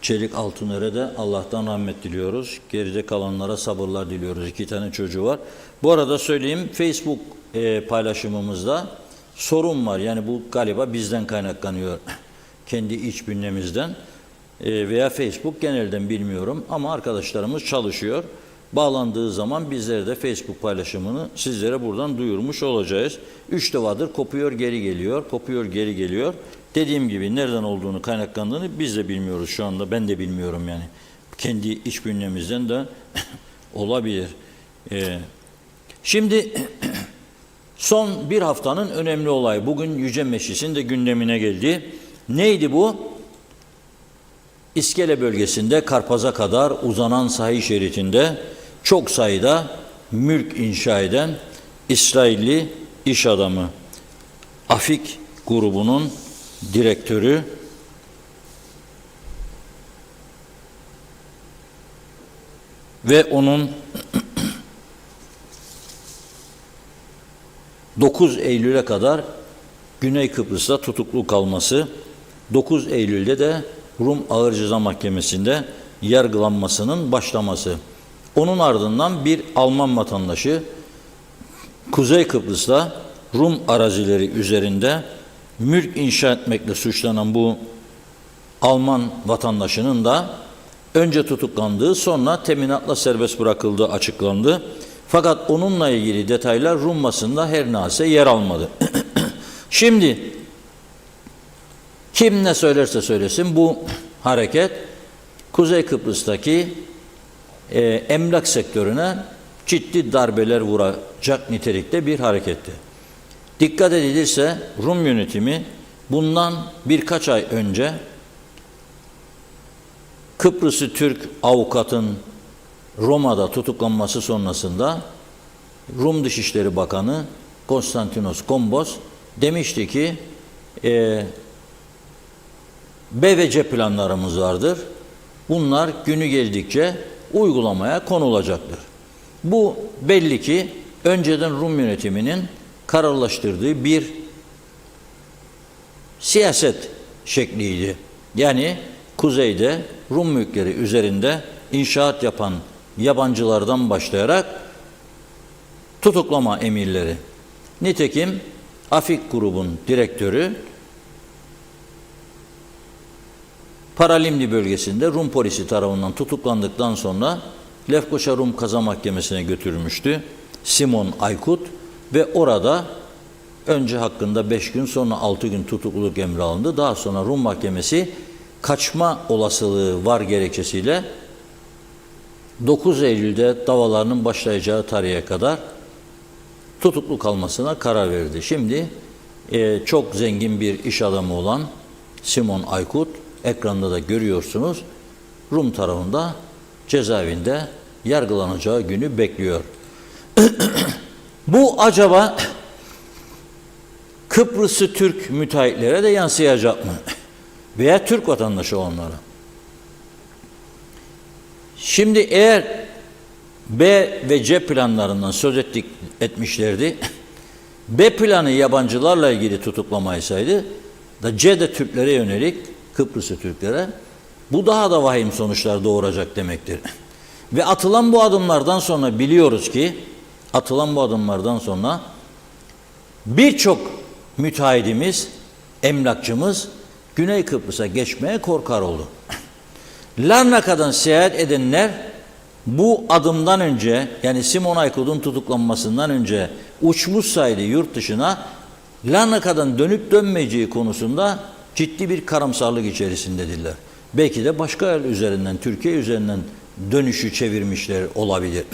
Çelik Altuner'e de Allah'tan rahmet diliyoruz. Geride kalanlara sabırlar diliyoruz. 2 tane çocuğu var. Bu arada söyleyeyim, Facebook paylaşımımızda sorun var. Yani bu galiba bizden kaynaklanıyor. Kendi iç bünyemizden veya Facebook genelden bilmiyorum ama arkadaşlarımız çalışıyor. Bağlandığı zaman bizlere de Facebook paylaşımını sizlere buradan duyurmuş olacağız. 3 defadır kopuyor geri geliyor, kopuyor geri geliyor. Dediğim gibi nereden olduğunu, kaynaklandığını biz de bilmiyoruz şu anda. Ben de bilmiyorum yani. Kendi iç bünyemizden de olabilir. Şimdi son bir haftanın önemli olayı. Bugün Yüce Meclis'in de gündemine geldi. Neydi bu? İskele bölgesinde Karpaz'a kadar uzanan sahil şeridinde çok sayıda mülk inşa eden İsrailli iş adamı, Afik grubunun direktörü ve onun 9 Eylül'e kadar Güney Kıbrıs'ta tutuklu kalması, 9 Eylül'de de Rum Ağır Ceza Mahkemesi'nde yargılanmasının başlaması. Onun ardından bir Alman vatandaşı Kuzey Kıbrıs'ta Rum arazileri üzerinde mülk inşa etmekle suçlanan bu Alman vatandaşının da önce tutuklandığı, sonra teminatla serbest bırakıldığı açıklandı. Fakat onunla ilgili detaylar Rum basında her nase yer almadı. Şimdi kim ne söylerse söylesin bu hareket Kuzey Kıbrıs'taki emlak sektörüne ciddi darbeler vuracak nitelikte bir hareketti. Dikkat edilirse Rum yönetimi bundan birkaç ay önce Kıbrıslı Türk avukatın Roma'da tutuklanması sonrasında Rum Dışişleri Bakanı Konstantinos Kombos demişti ki B ve C planlarımız vardır. Bunlar günü geldikçe uygulamaya konulacaktır. Bu belli ki önceden Rum yönetiminin kararlaştırdığı bir siyaset şekliydi. Yani kuzeyde Rum mülkleri üzerinde inşaat yapan yabancılardan başlayarak tutuklama emirleri. Nitekim Afik grubun direktörü Paralimni bölgesinde Rum polisi tarafından tutuklandıktan sonra Lefkoşa Rum Kaza Mahkemesi'ne götürülmüştü. Simon Aykut ve orada önce hakkında 5 gün sonra 6 gün tutukluluk emri alındı. Daha sonra Rum Mahkemesi kaçma olasılığı var gerekçesiyle 9 Eylül'de davalarının başlayacağı tarihe kadar tutuklu kalmasına karar verdi. Şimdi çok zengin bir iş adamı olan Simon Aykut, ekranda da görüyorsunuz, Rum tarafında cezaevinde yargılanacağı günü bekliyor. Bu acaba Kıbrıslı Türk müteahhitlere de yansıyacak mı? Veya Türk vatandaşı olanlara? Şimdi eğer B ve C planlarından söz etmişlerdi, B planı yabancılarla ilgili tutuklamaysaydı da C de Türklere yönelik, Kıbrıslı Türklere, bu daha da vahim sonuçlar doğuracak demektir. Ve atılan bu adımlardan sonra biliyoruz ki, birçok müteahhidimiz, emlakçımız Güney Kıbrıs'a geçmeye korkar oldu. Larnaka'dan seyahat edenler bu adımdan önce, yani Simon Aykut'un tutuklanmasından önce uçmuşsaydı yurt dışına, Larnaka'dan dönüp dönmeyeceği konusunda ciddi bir karamsarlık içerisindediler. Belki de başka yer üzerinden, Türkiye üzerinden dönüşü çevirmişler olabilir.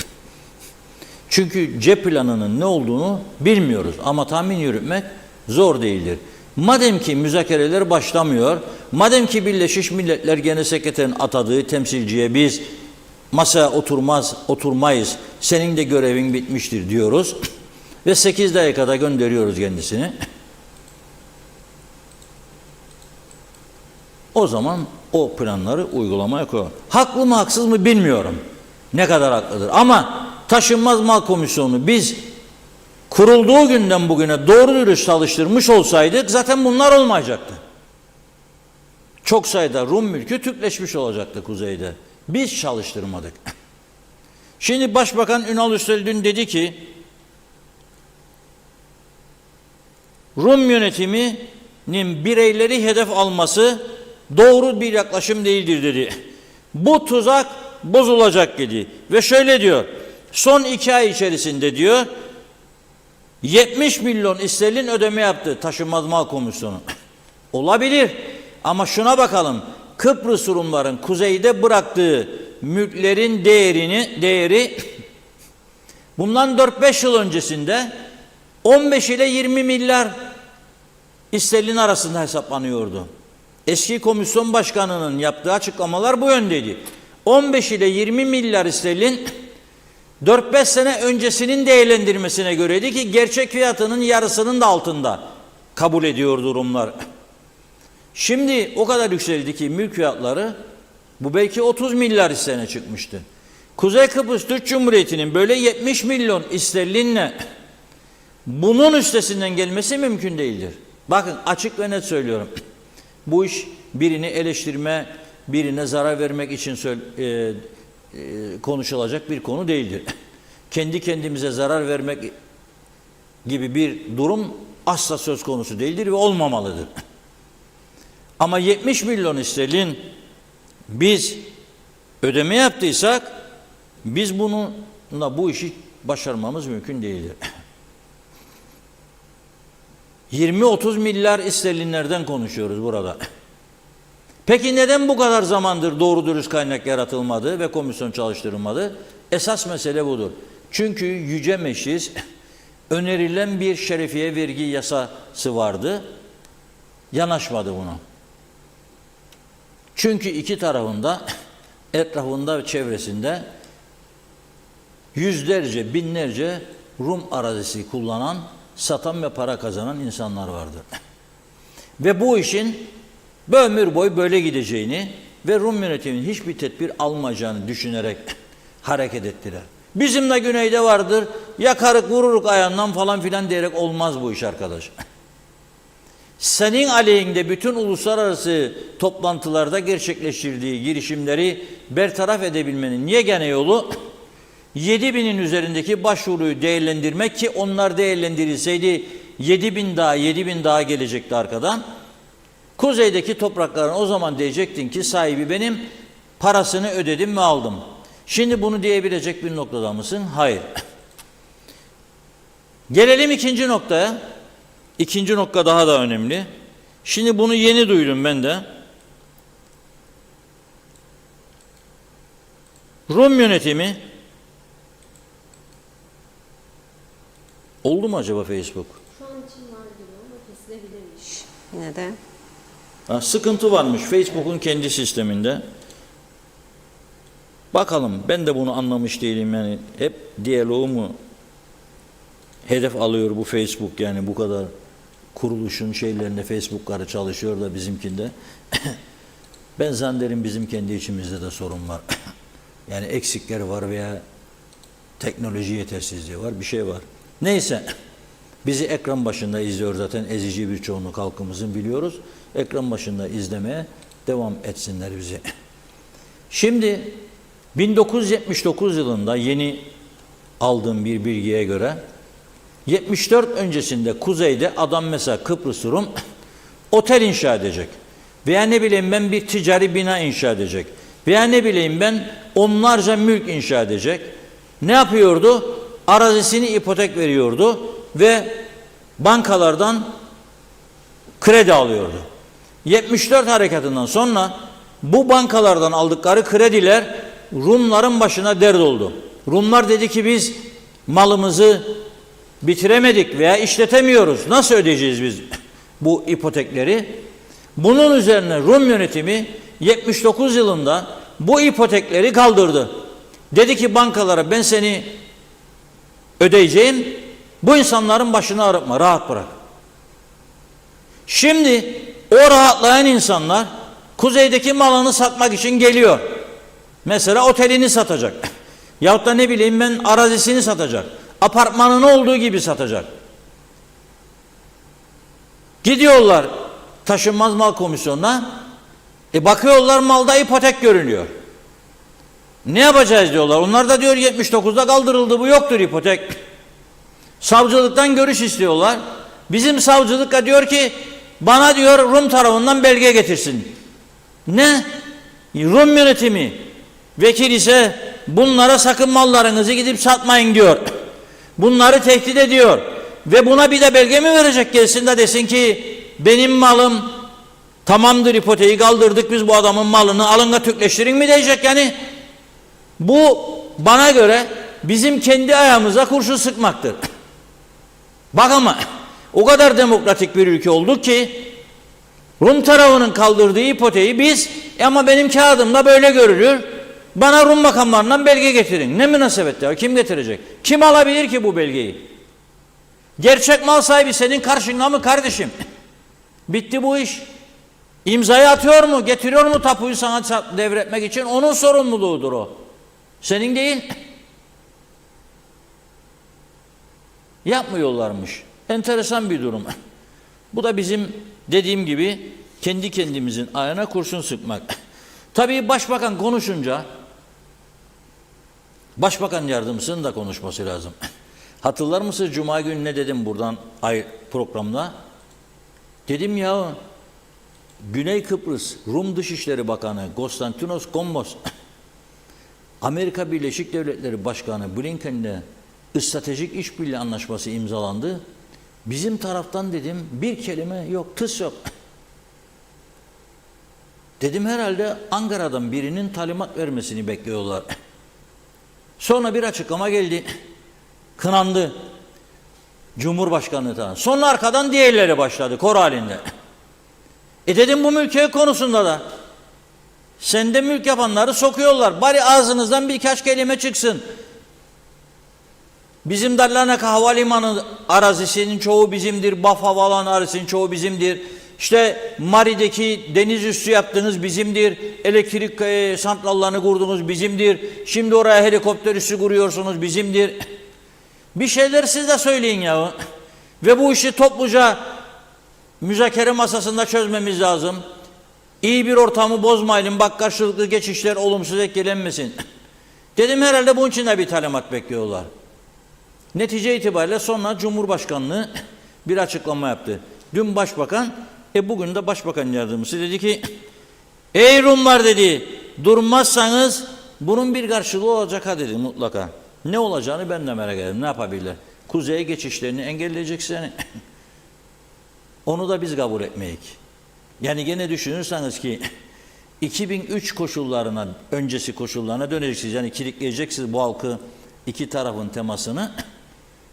Çünkü C planının ne olduğunu bilmiyoruz ama tahmin yürütmek zor değildir. Madem ki müzakereler başlamıyor, madem ki Birleşmiş Milletler Genel Sekreterinin atadığı temsilciye biz masaya oturmayız, senin de görevin bitmiştir diyoruz ve 8 dakikada gönderiyoruz kendisini. O zaman o planları uygulamaya koyuyor. Haklı mı haksız mı bilmiyorum. Ne kadar haklıdır. Ama Taşınmaz Mal Komisyonu biz kurulduğu günden bugüne doğru dürüst çalıştırmış olsaydık zaten bunlar olmayacaktı. çok sayıda Rum mülkü Türkleşmiş olacaktı kuzeyde. Biz çalıştırmadık. Şimdi Başbakan Ünal Üstel dün dedi ki Rum yönetiminin bireyleri hedef alması doğru bir yaklaşım değildir dedi. Bu tuzak bozulacak dedi. Ve şöyle diyor, son 2 ay içerisinde diyor 70 milyon sterlin ödeme yaptı Taşınmaz Mal Komisyonu. Olabilir ama şuna bakalım, Kıbrıs Rumların kuzeyde bıraktığı mülklerin değeri bundan 4-5 yıl öncesinde 15 ile 20 milyar sterlin arasında hesaplanıyordu. Eski komisyon başkanının yaptığı açıklamalar bu yöndeydi. 15 ile 20 milyar sterlin 4-5 sene öncesinin değerlendirmesine göreydi ki gerçek fiyatının yarısının da altında kabul ediyordu Rumlar. Şimdi o kadar yükseldi ki mülk fiyatları bu belki 30 milyar sterline çıkmıştı. Kuzey Kıbrıs Türk Cumhuriyeti'nin böyle 70 milyon sterlinle bunun üstesinden gelmesi mümkün değildir. Bakın açık ve net söylüyorum. Bu iş birini eleştirme, birine zarar vermek için konuşulacak bir konu değildir. Kendi kendimize zarar vermek gibi bir durum asla söz konusu değildir ve olmamalıdır. Ama 70 milyon sterlin biz ödeme yaptıysak biz bununla bu işi başarmamız mümkün değildir. 20-30 milyar sterlinlerden konuşuyoruz burada. Peki neden bu kadar zamandır doğru dürüst kaynak yaratılmadı ve komisyon çalıştırılmadı? Esas mesele budur. Çünkü Yüce Meclis önerilen bir şerefiye vergi yasası vardı. Yanaşmadı buna. Çünkü iki tarafında, etrafında ve çevresinde yüzlerce, binlerce Rum arazisi kullanan, satan ve para kazanan insanlar vardı. Ve bu işin ömür boyu böyle gideceğini ve Rum yönetiminin hiçbir tedbir almayacağını düşünerek hareket ettiler. Bizim de güneyde vardır, yakarık vururuk ayağından falan filan diyerek olmaz bu iş arkadaş. Senin aleyhinde bütün uluslararası toplantılarda gerçekleştirdiği girişimleri bertaraf edebilmenin yegane yolu 7.000'in üzerindeki başvuruyu değerlendirmek ki onlar değerlendirilseydi 7.000 daha gelecekti arkadan. Kuzeydeki toprakların o zaman diyecektin ki sahibi benim, parasını ödedim ve aldım. Şimdi bunu diyebilecek bir noktada mısın? Hayır. Gelelim ikinci noktaya. İkinci nokta daha da önemli. Şimdi bunu yeni duydum ben de. Rum yönetimi oldu mu acaba Facebook? Şu an için var gibi ama kesilebilirmiş. Yine de. Sıkıntı varmış Facebook'un kendi sisteminde. Bakalım, ben de bunu anlamış değilim yani. Hep diyaloğumu hedef alıyor bu Facebook, yani bu kadar kuruluşun şeylerinde Facebook'ları çalışıyor da bizimkinde. Ben zannederim bizim kendi içimizde de sorun var. Yani eksikler var veya teknoloji yetersizliği var, bir şey var. Neyse, bizi ekran başında izliyor zaten ezici bir çoğunluk halkımızın, biliyoruz. Ekran başında izlemeye devam etsinler bizi. Şimdi 1979 yılında yeni aldığım bir bilgiye göre 74 öncesinde kuzeyde adam mesela Kıbrıs Rum otel inşa edecek. Veya ne bileyim ben bir ticari bina inşa edecek. Veya ne bileyim ben onlarca mülk inşa edecek. Ne yapıyordu? Arazisini ipotek veriyordu ve bankalardan kredi alıyordu. 74 harekatından sonra bu bankalardan aldıkları krediler Rumların başına dert oldu. Rumlar dedi ki biz malımızı bitiremedik veya işletemiyoruz. Nasıl ödeyeceğiz biz bu ipotekleri? Bunun üzerine Rum yönetimi 79 yılında bu ipotekleri kaldırdı. Dedi ki bankalara ben seni ödeyeceğim. Bu insanların başını ağrıtma, rahat bırak. Şimdi o rahatlayan insanlar kuzeydeki malını satmak için geliyor. Mesela otelini satacak. Yahut da ne bileyim ben arazisini satacak. Apartmanını olduğu gibi satacak. Gidiyorlar Taşınmaz Mal Komisyonu'na. Bakıyorlar malda ipotek görünüyor. Ne yapacağız diyorlar. Onlar da diyor 79'da kaldırıldı, bu yoktur ipotek. Savcılıktan görüş istiyorlar. Bizim savcılık da diyor ki bana diyor Rum tarafından belge getirsin. Ne? Rum yönetimi vekil ise bunlara sakın mallarınızı gidip satmayın diyor. Bunları tehdit ediyor. Ve buna bir de belge mi verecek, gelsin de desin ki benim malım tamamdır, ipoteği kaldırdık biz, bu adamın malını alın da Türkleştirin mi diyecek yani. Bu bana göre bizim kendi ayağımıza kurşun sıkmaktır. Bak ama o kadar demokratik bir ülke olduk ki Rum tarafının kaldırdığı ipoteği biz ama benim kağıdımda böyle görülür. Bana Rum makamlarından belge getirin. Ne münasebet ya? Kim getirecek? Kim alabilir ki bu belgeyi? Gerçek mal sahibi senin karşında mı kardeşim? Bitti bu iş. İmzayı atıyor mu? Getiriyor mu tapuyu sana devretmek için? Onun sorumluluğudur o. Senin değil. Yapmıyorlarmış. Enteresan bir durum. Bu da bizim dediğim gibi kendi kendimizin ayağına kurşun sıkmak. Tabii başbakan konuşunca başbakan yardımcısının da konuşması lazım. Hatırlar mısınız Cuma günü ne dedim buradan programda? Dedim ya Güney Kıbrıs Rum Dışişleri Bakanı Konstantinos Gombos, Amerika Birleşik Devletleri Başkanı Blinken'le stratejik işbirliği anlaşması imzalandı. Bizim taraftan dedim bir kelime yok, tıs yok. Dedim herhalde Ankara'dan birinin talimat vermesini bekliyorlar. Sonra bir açıklama geldi. Kınandı. Cumhurbaşkanlığı tarafından. Sonra arkadan diğerleri başladı kor halinde. Dedim bu mülkiyet konusunda da sende mülk yapanları sokuyorlar. Bari ağzınızdan birkaç kelime çıksın. Bizim Darlanaka Havalimanı arazisinin çoğu bizimdir. Baf Havalan arazisinin çoğu bizimdir. İşte Mari'deki deniz üstü yaptığınız bizimdir. Elektrik santrallarını kurdunuz bizimdir. Şimdi oraya helikopter üssü kuruyorsunuz bizimdir. Bir şeyler siz de söyleyin ya. Ve bu işi topluca müzakere masasında çözmemiz lazım. İyi bir ortamı bozmayalım. Bak karşılıklı geçişler olumsuz etkilenmesin. Dedim herhalde bunun için de bir talimat bekliyorlar. Netice itibariyle sonra Cumhurbaşkanlığı bir açıklama yaptı. Dün Başbakan, bugün de Başbakan Yardımcısı dedi ki ey Rumlar dedi, durmazsanız bunun bir karşılığı olacak ha dedi mutlaka. Ne olacağını ben de merak ederim. Ne yapabilirler? Kuzeye geçişlerini engelleyeceksin. Onu da biz kabul etmeyik. Yani gene düşünürseniz ki 2003 koşullarına, öncesi koşullarına döneceksiniz. Yani kilitleyeceksiniz bu halkı, iki tarafın temasını.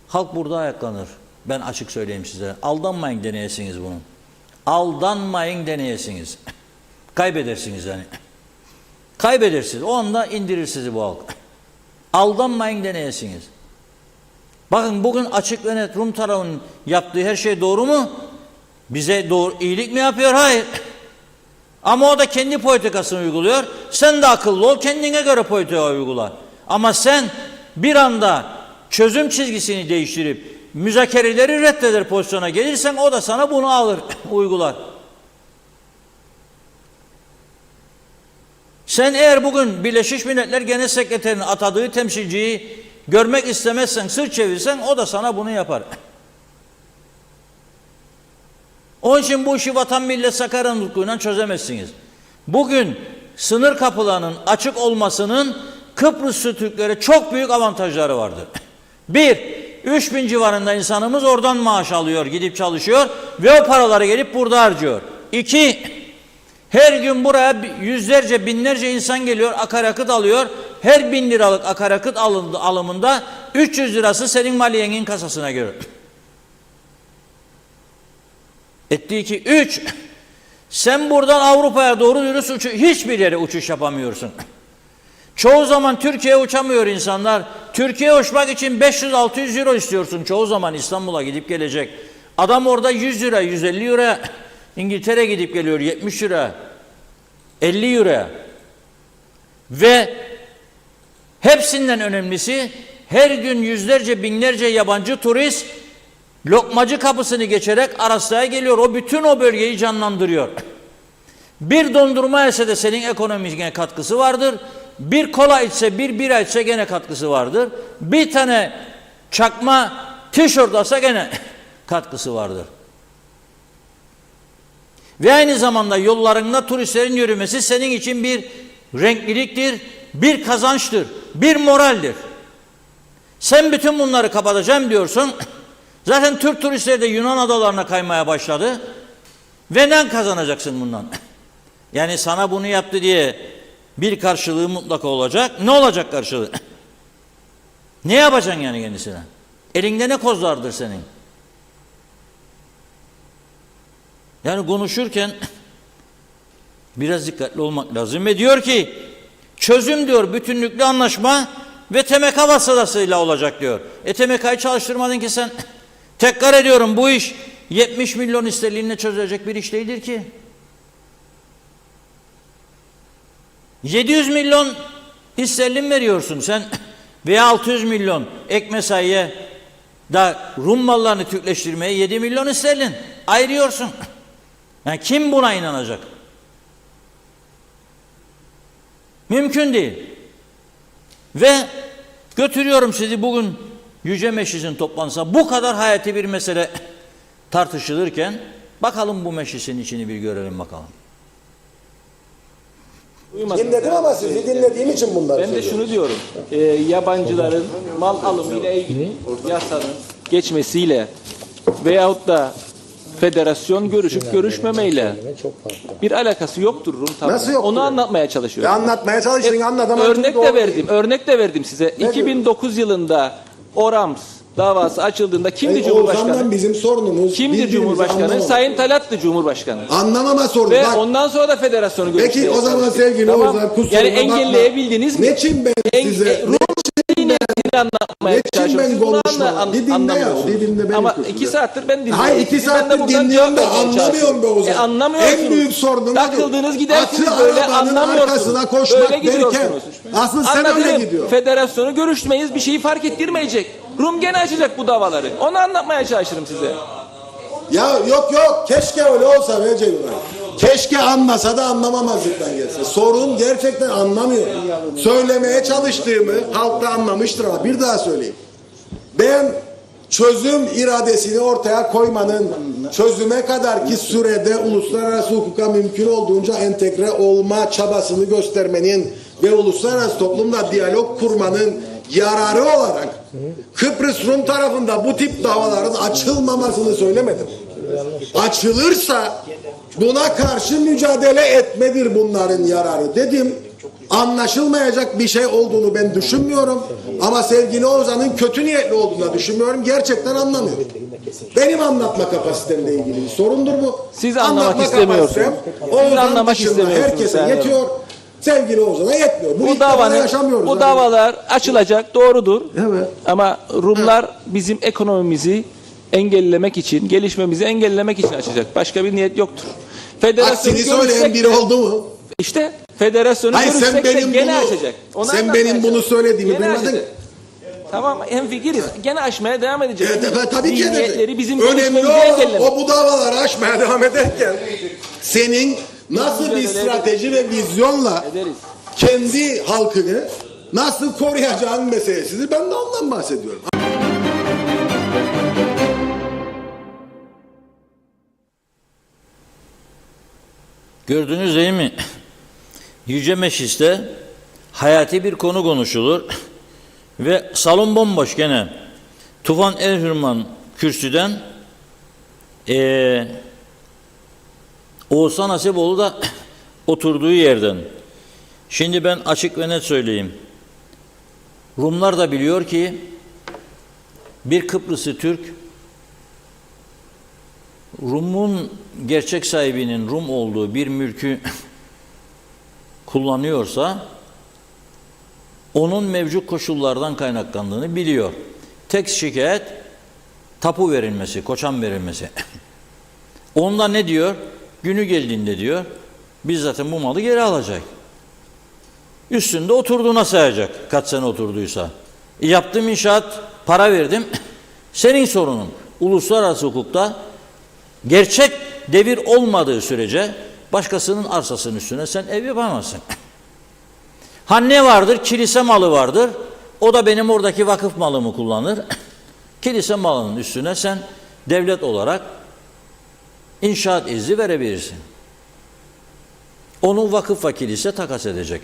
Halk burada ayaklanır. Ben açık söyleyeyim size. Aldanmayın deneyesiniz bunu. Aldanmayın deneyesiniz. Kaybedersiniz yani. Kaybedersiniz. O anda indirir sizi bu halk. Aldanmayın deneyesiniz. Bakın bugün açık ve net Rum tarafının yaptığı her şey doğru mu? Bize doğru iyilik mi yapıyor? Hayır. Ama o da kendi politikasını uyguluyor. Sen de akıllı ol, kendine göre politika uygula. Ama sen bir anda çözüm çizgisini değiştirip müzakereleri reddeder pozisyona gelirsen o da sana bunu alır, uygular. Sen eğer bugün Birleşmiş Milletler Genel Sekreterinin atadığı temsilciyi görmek istemezsen, sırt çevirsen o da sana bunu yapar. Onun için bu işi vatan millet Sakarya hukukuyla çözemezsiniz. Bugün sınır kapılarının açık olmasının Kıbrıslı Türklere çok büyük avantajları vardır. 3000 civarında insanımız oradan maaş alıyor, gidip çalışıyor ve o paraları gelip burada harcıyor. 2, her gün buraya yüzlerce, binlerce insan geliyor, akaryakıt alıyor. Her 1000 liralık akaryakıt alımında 300 lirası senin maliyenin kasasına giriyor. Ettiği ki 3, sen buradan Avrupa'ya doğru dürüst hiçbir yere uçuş yapamıyorsun. Çoğu zaman Türkiye'ye uçamıyor insanlar. Türkiye'ye uçmak için 500-600 euro istiyorsun. Çoğu zaman İstanbul'a gidip gelecek. Adam orada 100 lira, 150 euro. İngiltere gidip geliyor 70 lira, 50 euro. Ve hepsinden önemlisi her gün yüzlerce, binlerce yabancı turist Lokmacı kapısını geçerek Aras'ta'ya geliyor. O bütün o bölgeyi canlandırıyor. Bir dondurma ise de senin ekonomine katkısı vardır. Bir kola içse, bir bira içse gene katkısı vardır. Bir tane çakma tişört alsa gene katkısı vardır. Ve aynı zamanda yollarında turistlerin yürümesi senin için bir renkliliktir, bir kazançtır, bir moraldir. Sen bütün bunları kapatacağım diyorsun. Zaten Türk turistleri de Yunan adalarına kaymaya başladı. Ve ne kazanacaksın bundan? Yani sana bunu yaptı diye bir karşılığı mutlaka olacak. Ne olacak karşılığı? Ne yapacaksın yani kendisine? Elinde ne kozlardır senin? Yani konuşurken biraz dikkatli olmak lazım. Ve diyor ki çözüm diyor bütünlüklü anlaşma ve TMK vasıtasıyla olacak diyor. TMK'yı çalıştırmadın ki sen. Tekrar ediyorum, bu iş 70 milyon sterlinle çözülecek bir iş değildir ki. 700 milyon sterlin veriyorsun sen veya 600 milyon ek mesaiye da Rum mallarını Türkleştirmeye 7 milyon sterlin ayırıyorsun. Yani kim buna inanacak? Mümkün değil. Ve götürüyorum sizi bugün Yüce Meclis'in toplantısına, bu kadar hayati bir mesele tartışılırken bakalım bu meclisin içini bir görelim bakalım. Dinledim ama sizi dinlediğim için bunları Ben de şunu diyorum, yabancıların mal alımı ile ilgili yasanın geçmesiyle veyahut da federasyon görüşüp görüşmemeyle bir alakası yoktur Rum tabii. Nasıl yoktur? Onu anlatmaya çalışıyorum. anlatmaya çalıştın, anlatamam. Örnek de verdim size. 2009 yılında Orams davası açıldığında kimdi O Cumhurbaşkanı? zaman bizim sorunumuz Kimdir birbirimizi Cumhurbaşkanı? anlamamak. Sayın Talat'tı Cumhurbaşkanı. Anlamama sorunu. Ve Bak, ondan sonra da federasyonu görüşmeye peki o zaman çalıştık. sevgili Tamam. Oğuzhan, kusuruma Yani bakma. engelleyebildiniz mi? Ne için ben size... Rum dinleyini anlatmaya Ne için çalışıyorum. ben Siz bunu konuşmam? Bir dinle ya, anlamıyorsunuz. bir dinle beni Ama kusura. 2 saattir ben dinliyorum. Hayır, 2 Ben de saattir buradan dinliyorum da cevap vermeye anlamıyorum be çalışıyorum. Oğuzhan. Anlamıyorsunuz. En büyük sorunun Takıldınız gidersiniz atı böyle arabanın anlamıyorsunuz. arkasına koşmak Böyle gidiyorsunuz. derken asıl sen Anlatayım. öyle gidiyor. Federasyonu görüşmeyiz, bir şeyi fark ettirmeyecek. Rum gene açacak bu davaları. Onu anlatmaya çalışırım size. Ya yok keşke öyle olsa be Ceyhun. Keşke anlasa da anlamamazlıktan gelse. Sorun gerçekten anlamıyor. Söylemeye çalıştığımı halk da anlamıştır ama bir daha söyleyeyim. Ben çözüm iradesini ortaya koymanın çözüme kadarki sürede uluslararası hukuka mümkün olduğunca entegre olma çabasını göstermenin ve uluslararası toplumla diyalog kurmanın yararı olarak Kıbrıs Rum tarafında bu tip davaların açılmamasını söylemedim. Açılırsa buna karşı mücadele etmedir bunların yararı dedim. Anlaşılmayacak bir şey olduğunu ben düşünmüyorum. Ama sevgili Oğuzhan'ın kötü niyetli olduğunu düşünmüyorum. Gerçekten anlamıyorum. Benim anlatma kapasitemle ilgili bir sorundur bu. Siz anlamak istemiyorsunuz. Siz anlamak istemiyorsunuz. Herkese yani. yetiyor. Sevgili Oğuzhan'a yetmiyor. Bu davalar açılacak, doğrudur. Evet. Ama Rumlar bizim ekonomimizi engellemek için, gelişmemizi engellemek için açacak. Başka bir niyet yoktur. Federasyonu Aksini söyleyen biri oldu mu? İşte federasyonu Hayır, sen görüşsek de benim gene bunu- açacak. Onu sen anlatmaya benim bunu çalışacak. söylediğimi Gene duymadın. açacak. Tamam, hemfikiriz. Gene aşmaya devam edecek. Tabii ki Niyetleri bizim önemli gelişmemizi olan engellemek. o bu davaları aşmaya devam ederken senin nasıl bir strateji ve vizyonla Ederiz. kendi halkını nasıl koruyacağın meselesidir. Ben de ondan bahsediyorum. Gördünüz değil mi? Yüce Meclis'te hayati bir konu konuşulur ve salon bomboş gene. Tufan Erhürman kürsüden Oğuzhan Hasipoğlu da oturduğu yerden. Şimdi ben açık ve net söyleyeyim. Rumlar da biliyor ki bir Kıbrıslı Türk Rum'un gerçek sahibinin Rum olduğu bir mülkü kullanıyorsa onun mevcut koşullardan kaynaklandığını biliyor. Tek şikayet tapu verilmesi, koçan verilmesi. Onda ne diyor? Günü geldiğinde diyor, biz zaten bu malı geri alacak. Üstünde oturduğuna sayacak, kaç sene oturduysa. Yaptığım inşaat, para verdim, senin sorunun. Uluslararası hukukta gerçek devir olmadığı sürece Başkasının arsasının üstüne sen ev yapamazsın. Ha ne vardır? Kilise malı vardır. O da benim oradaki vakıf malımı kullanır. Kilise malının üstüne sen devlet olarak inşaat izni verebilirsin. Onu vakıf ve kilise takas edecek.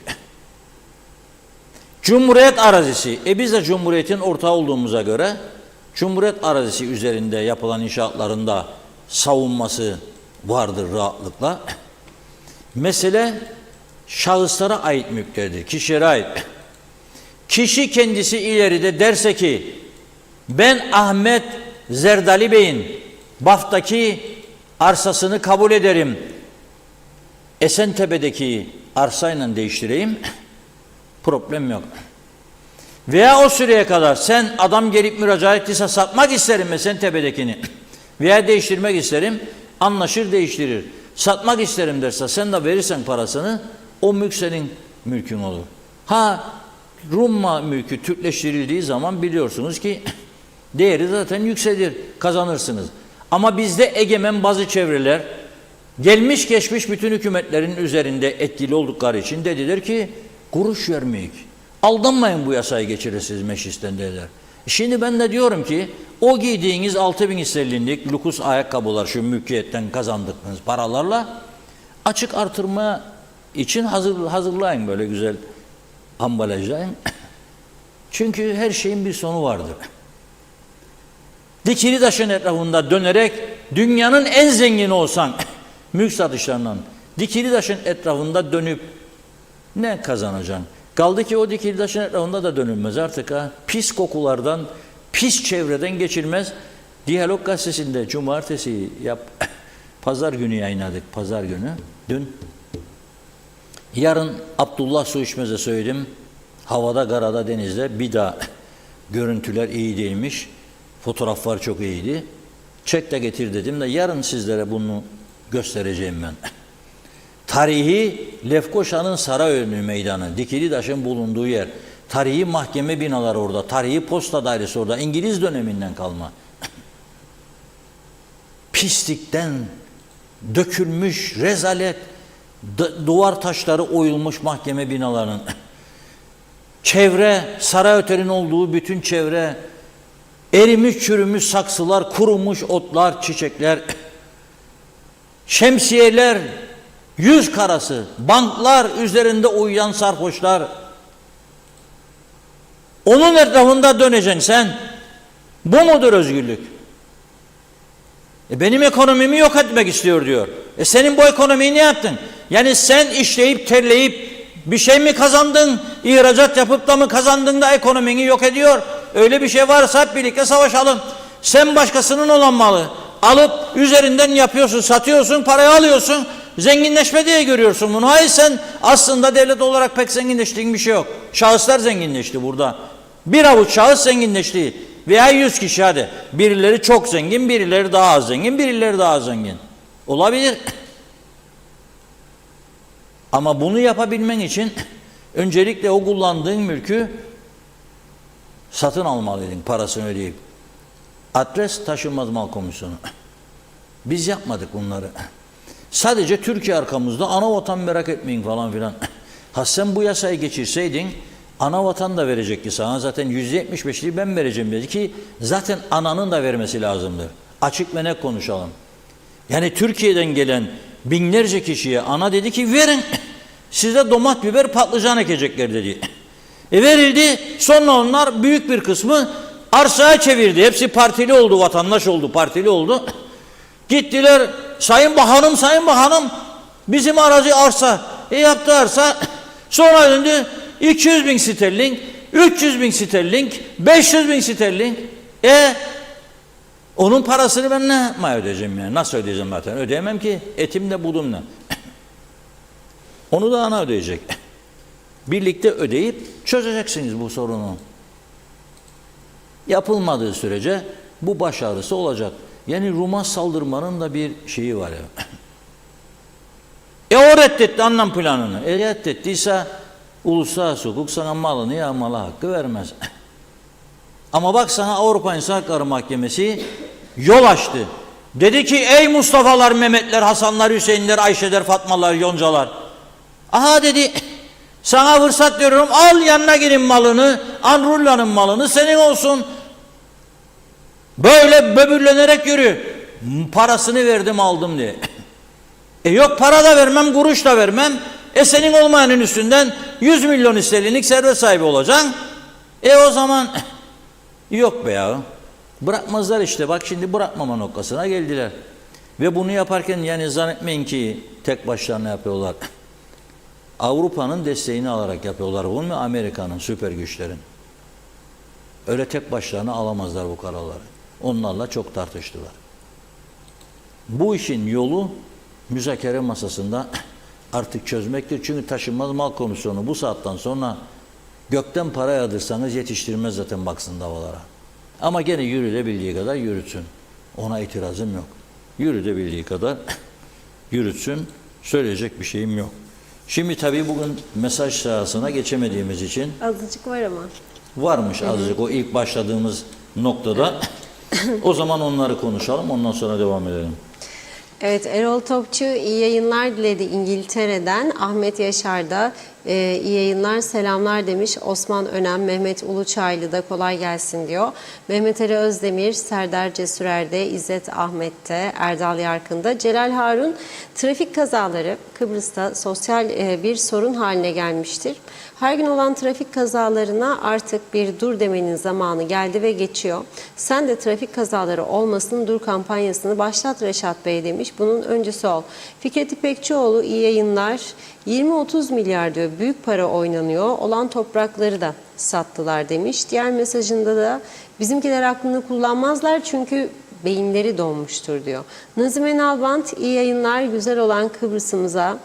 Cumhuriyet arazisi. Biz de Cumhuriyet'in ortağı olduğumuza göre Cumhuriyet arazisi üzerinde yapılan inşaatlarında savunması vardır rahatlıkla. Mesele şahıslara ait mülklerdir, kişilere ait. Kişi kendisi ileride derse ki ben Ahmet Zerdali Bey'in Baf'taki arsasını kabul ederim. Esentepe'deki arsayla değiştireyim. Problem yok. Veya o süreye kadar sen adam gelip müracaat ettiyse satmak isterim Esentepe'dekini veya değiştirmek isterim. Anlaşır değiştirir. Satmak isterim derse sen de verirsen parasını o mülk senin mülkün olur. Ha Rumma mülkü Türkleştirildiği zaman biliyorsunuz ki değeri zaten yükselir, kazanırsınız. Ama bizde egemen bazı çevreler gelmiş geçmiş bütün hükümetlerin üzerinde etkili oldukları için dediler ki kuruş vermeyik. Aldanmayın bu yasayı geçirirsiniz meclisten dediler. Şimdi ben de diyorum ki o giydiğiniz 6.000 sterlinlik lukus ayakkabılar şu mülkiyetten kazandıklarınız paralarla açık artırma için hazırlayın böyle güzel ambalajlayın. Çünkü her şeyin bir sonu vardır. Dikili taşın etrafında dönerek dünyanın en zengini olsan mülk satışlarından dikili taşın etrafında dönüp ne kazanacaksın? Kaldı ki o dikili taşın etrafında da dönülmez artık ha. Pis kokulardan, pis çevreden geçilmez. Diyalog gazetesinde cumartesi pazar günü yayınladık. Pazar günü dün. Yarın Abdullah Su İçmez'e söyledim. Havada, karada, denizde bir daha görüntüler iyi değilmiş. Fotoğraflar çok iyiydi. Çek de getir dedim de yarın sizlere bunu göstereceğim ben. Tarihi Lefkoşa'nın Sarayönü Meydanı, Dikilidaş'ın bulunduğu yer. Tarihi mahkeme binaları orada, tarihi posta dairesi orada, İngiliz döneminden kalma. Pislikten dökülmüş rezalet, duvar taşları oyulmuş mahkeme binalarının. Çevre, Sarayöter'in olduğu bütün çevre, erimiş çürümüş saksılar, kurumuş otlar, çiçekler, şemsiyeler, yüz karası, banklar üzerinde uyuyan sarhoşlar. Onun etrafında döneceksin sen. Bu mudur özgürlük? Benim ekonomimi yok etmek istiyor diyor. Senin bu ekonomiyi ne yaptın? Yani sen işleyip terleyip bir şey mi kazandın? İhracat yapıp da mı kazandın da ekonomini yok ediyor? Öyle bir şey varsa hep birlikte savaşalım. Sen başkasının olan malı alıp üzerinden yapıyorsun, satıyorsun, parayı alıyorsun. Zenginleşme diye görüyorsun bunu. Hayır sen aslında devlet olarak pek zenginleştiğin bir şey yok. Şahıslar zenginleşti burada. Bir avuç şahıs zenginleşti. Veya 100 kişi hadi. Birileri çok zengin, birileri daha az zengin, birileri daha az zengin. Olabilir. Ama bunu yapabilmen için öncelikle o kullandığın mülkü satın almalıydın parasını ödeyip. Adres taşınmaz mal komisyonu. Biz yapmadık bunları. Sadece Türkiye arkamızda ana vatan merak etmeyin falan filan. Ha sen bu yasayı geçirseydin ana vatan da verecekti sana. Zaten %75'liği ben vereceğim dedi ki zaten ananın da vermesi lazımdır. Açık ve net konuşalım. Yani Türkiye'den gelen binlerce kişiye ana dedi ki verin. Size domat, biber, patlıcan ekecekler dedi. Verildi. Sonra onlar büyük bir kısmı arsaya çevirdi. Hepsi partili oldu, vatandaş oldu, partili oldu. Gittiler, sayın bakanım bizim arazi arsa. Yaptı arsa. Sonra döndü 200.000 sterlin, 300.000 sterlin, 500.000 sterlin. Onun parasını ben ne yapmaya ödeyeceğim yani? Nasıl ödeyeceğim zaten? Ödeyemem ki. Etimle budumla. Onu da ana ödeyecek. Birlikte ödeyip çözeceksiniz bu sorunu. Yapılmadığı sürece bu baş ağrısı olacak. Yani Rum'a saldırmanın da bir şeyi var ya. O reddetti anlam planını. Reddettiyse uluslararası hukuk sana malını yağmala hakkı vermez. Ama bak sana Avrupa İnsan Hakları Mahkemesi yol açtı. Dedi ki ey Mustafa'lar, Mehmetler, Hasanlar, Hüseyinler, Ayşeler, Fatmalar, Yoncalar. Aha dedi, sana fırsat veriyorum, al yanına gelin malını, Anrulla'nın malını senin olsun. Böyle böbürlenerek yürü. Parasını verdim aldım diye. Yok para da vermem, kuruş da vermem. Senin olmayanın üstünden 100 milyon sterlinlik servet sahibi olacaksın. O zaman yok be ya. Bırakmazlar işte, bak şimdi bırakmama noktasına geldiler. Ve bunu yaparken yani zannetmeyin ki tek başlarına yapıyorlar. Avrupa'nın desteğini alarak yapıyorlar bunu, Amerika'nın, süper güçlerin. Öyle tek başlarına alamazlar bu kararları. Onlarla çok tartıştılar. Bu işin yolu müzakere masasında artık çözmektir. Çünkü taşınmaz mal komisyonu bu saatten sonra gökten para yağdırsanız yetiştirmez zaten, baksın davalara. Ama gene yürütebildiği kadar yürütsün. Ona itirazım yok. Yürütebildiği kadar yürütsün. Söyleyecek bir şeyim yok. Şimdi tabii bugün mesaj sahasına geçemediğimiz için Azıcık var ama. varmış azıcık o ilk başladığımız noktada. O zaman onları konuşalım, ondan sonra devam edelim. Evet, Erol Topçu iyi yayınlar diledi İngiltere'den. Ahmet Yaşar da iyi yayınlar, selamlar demiş. Osman Önem, Mehmet Uluçaylı da kolay gelsin diyor. Mehmet Ali Özdemir, Serdar Cesurer'de, İzzet Ahmet'te, Erdal Yarkın'da. Celal Harun, trafik kazaları Kıbrıs'ta sosyal bir sorun haline gelmiştir. Her gün olan trafik kazalarına artık bir dur demenin zamanı geldi ve geçiyor. Sen de trafik kazaları olmasın dur kampanyasını başlat Reşat Bey demiş. Bunun öncüsü ol. Fikret İpekçioğlu iyi yayınlar. 20-30 milyar diyor, büyük para oynanıyor. Olan toprakları da sattılar demiş. Diğer mesajında da bizimkiler aklını kullanmazlar çünkü beyinleri donmuştur diyor. Nazime Nalbant iyi yayınlar, güzel olan Kıbrıs'ımıza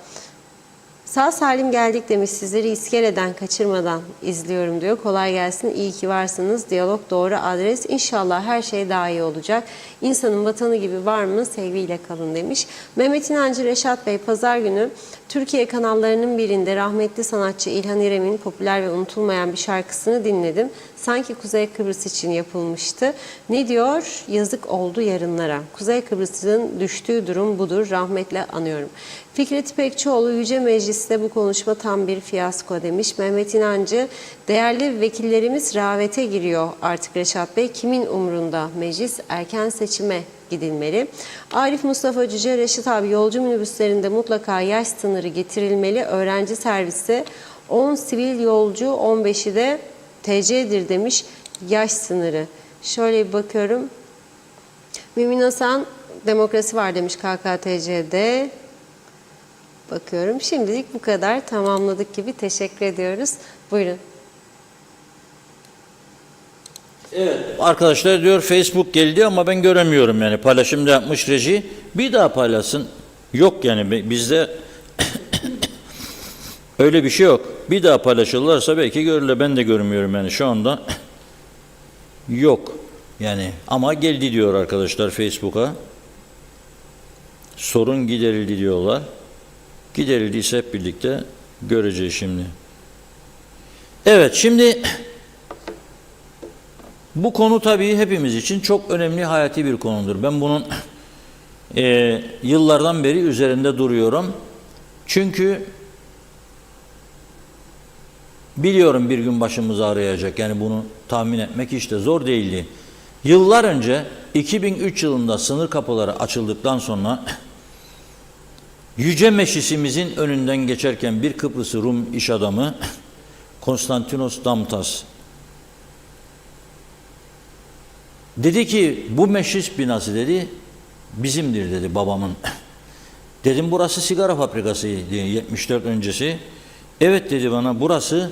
sağ salim geldik demiş, sizleri iskeleden kaçırmadan izliyorum diyor. Kolay gelsin, iyi ki varsınız. Diyalog doğru adres. İnşallah her şey daha iyi olacak. İnsanın vatanı gibi var mı? Sevgiyle kalın demiş. Mehmet İnancı Reşat Bey, pazar günü Türkiye kanallarının birinde rahmetli sanatçı İlhan İrem'in popüler ve unutulmayan bir şarkısını dinledim. Sanki Kuzey Kıbrıs için yapılmıştı. Ne diyor? Yazık oldu yarınlara. Kuzey Kıbrıs'ın düştüğü durum budur. Rahmetle anıyorum. Fikret İpekçioğlu, Yüce Meclis'te bu konuşma tam bir fiyasko demiş. Mehmet İnancı, değerli vekillerimiz rağbete giriyor artık Reşat Bey. Kimin umrunda meclis? Erken seçime gidilmeli. Arif Mustafa Cüce, Reşit abi yolcu minibüslerinde mutlaka yaş sınırı getirilmeli. Öğrenci servisi 10 sivil yolcu, 15'i de TC'dir demiş yaş sınırı. Şöyle bir bakıyorum. Mümin Hasan, demokrasi var demiş KKTC'de. Bakıyorum. Şimdilik bu kadar. Tamamladık gibi. Teşekkür ediyoruz. Buyurun. Evet. Arkadaşlar diyor Facebook geldi ama ben göremiyorum yani. Paylaşımda yapmış reji. Bir daha paylaşsın. Yok yani bizde öyle bir şey yok. Bir daha paylaşırlarsa belki görürler. Ben de görmüyorum yani şu anda. Yok. Yani ama geldi diyor arkadaşlar Facebook'a. Sorun giderildi diyorlar. Giderildiyse hep birlikte göreceğiz şimdi. Evet, şimdi bu konu tabii hepimiz için çok önemli, hayati bir konudur. Ben bunun yıllardan beri üzerinde duruyorum. Çünkü biliyorum bir gün başımızı ağrıyacak. Yani bunu tahmin etmek hiç de zor değildi. Yıllar önce 2003 yılında sınır kapıları açıldıktan sonra Yüce Meclisimizin önünden geçerken bir Kıbrıslı Rum iş adamı Konstantinos Damtas dedi ki bu meclis binası dedi bizimdir dedi babamın. Dedim burası sigara fabrikasıydı 74 öncesi. Evet dedi bana, burası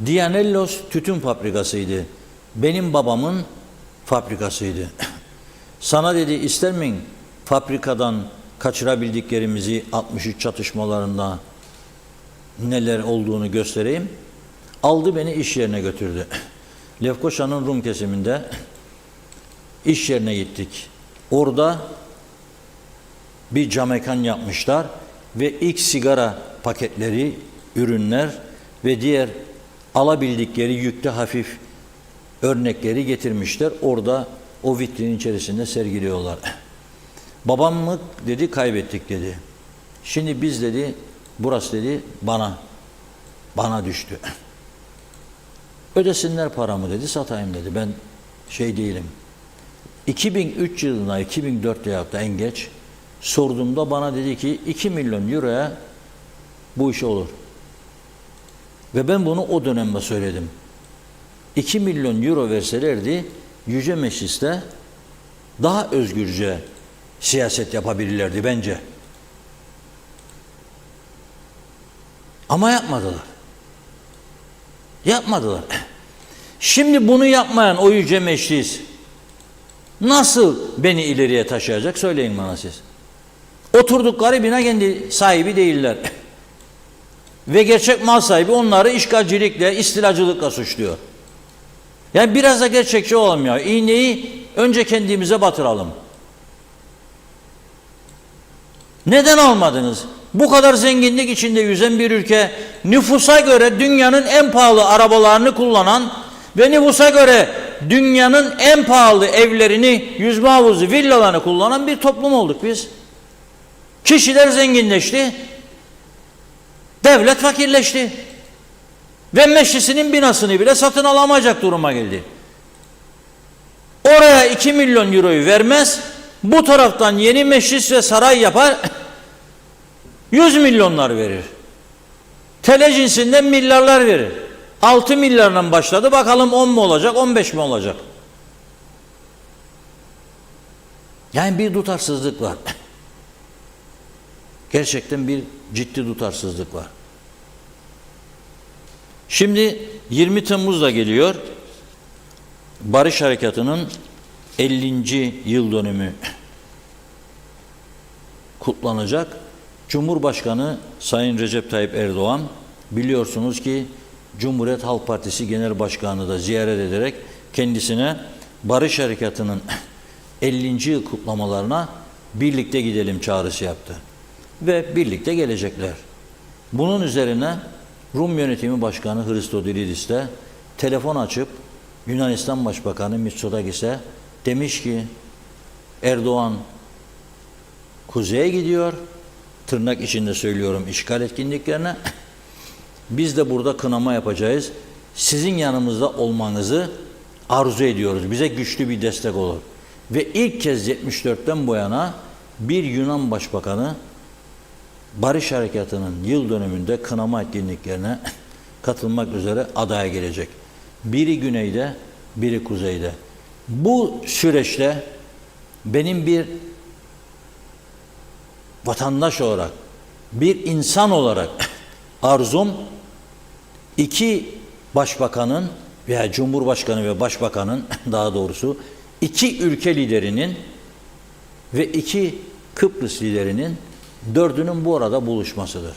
Dianellos tütün fabrikasıydı. Benim babamın fabrikasıydı. Sana dedi ister miyim fabrikadan kaçırabildiklerimizi 63 çatışmalarında neler olduğunu göstereyim. Aldı beni iş yerine götürdü. Lefkoşa'nın Rum kesiminde iş yerine gittik. Orada bir cam mekan yapmışlar ve ilk sigara paketleri, ürünler ve diğer alabildikleri yükte hafif örnekleri getirmişler. Orada o vitrinin içerisinde sergiliyorlar. Babamı dedi kaybettik dedi. Şimdi biz dedi burası dedi bana düştü. Ödesinler paramı dedi, satayım dedi. Ben şey değilim. 2003 yılında 2004 yahut da en geç sorduğumda bana dedi ki 2 milyon euroya bu iş olur. Ve ben bunu o dönemde söyledim. 2 milyon euro verselerdi Yüce Meclis'te daha özgürce siyaset yapabilirlerdi bence. Ama yapmadılar. Yapmadılar. Şimdi bunu yapmayan o Yüce Meclis nasıl beni ileriye taşıyacak söyleyin bana siz. Oturdukları bina kendi sahibi değiller. Ve gerçek mal sahibi onları işgalcilikle, istilacılıkla suçluyor. Yani biraz da gerçekçi olalım ya. İğneyi önce kendimize batıralım. Neden almadınız? Bu kadar zenginlik içinde yüzen bir ülke, nüfusa göre dünyanın en pahalı arabalarını kullanan ve nüfusa göre dünyanın en pahalı evlerini, yüzme havuzu, villalarını kullanan bir toplum olduk biz. Kişiler zenginleşti, devlet fakirleşti ve meclisinin binasını bile satın alamayacak duruma geldi. Oraya 2 milyon euroyu vermez, bu taraftan yeni meclis ve saray yapar, 100 milyonlar verir. TL cinsinden milyarlar verir. 6 milyardan başladı, bakalım 10 mu olacak, 15 mi olacak? Yani bir tutarsızlık var. Gerçekten bir ciddi tutarsızlık var. Şimdi 20 Temmuz da geliyor. Barış Harekatı'nın 50. yıl dönümü kutlanacak. Cumhurbaşkanı Sayın Recep Tayyip Erdoğan biliyorsunuz ki Cumhuriyet Halk Partisi Genel Başkanı da ziyaret ederek kendisine Barış Harekatı'nın 50. yıl kutlamalarına birlikte gidelim çağrısı yaptı. Ve birlikte gelecekler. Bunun üzerine Rum Yönetimi Başkanı Christodoulidis de telefon açıp Yunanistan Başbakanı Mitsotakis'e demiş ki Erdoğan kuzeye gidiyor, tırnak içinde söylüyorum işgal etkinliklerine, biz de burada kınama yapacağız. Sizin yanımızda olmanızı arzu ediyoruz. Bize güçlü bir destek olur. Ve ilk kez 74'ten bu yana bir Yunan Başbakanı Barış Harekatı'nın yıl dönümünde kınama etkinliklerine katılmak üzere adaya gelecek. Biri güneyde, biri kuzeyde. Bu süreçte benim bir vatandaş olarak, bir insan olarak arzum iki başbakanın veya Cumhurbaşkanı ve Başbakanın daha doğrusu iki ülke liderinin ve iki Kıbrıs liderinin dördünün bu arada buluşmasıdır.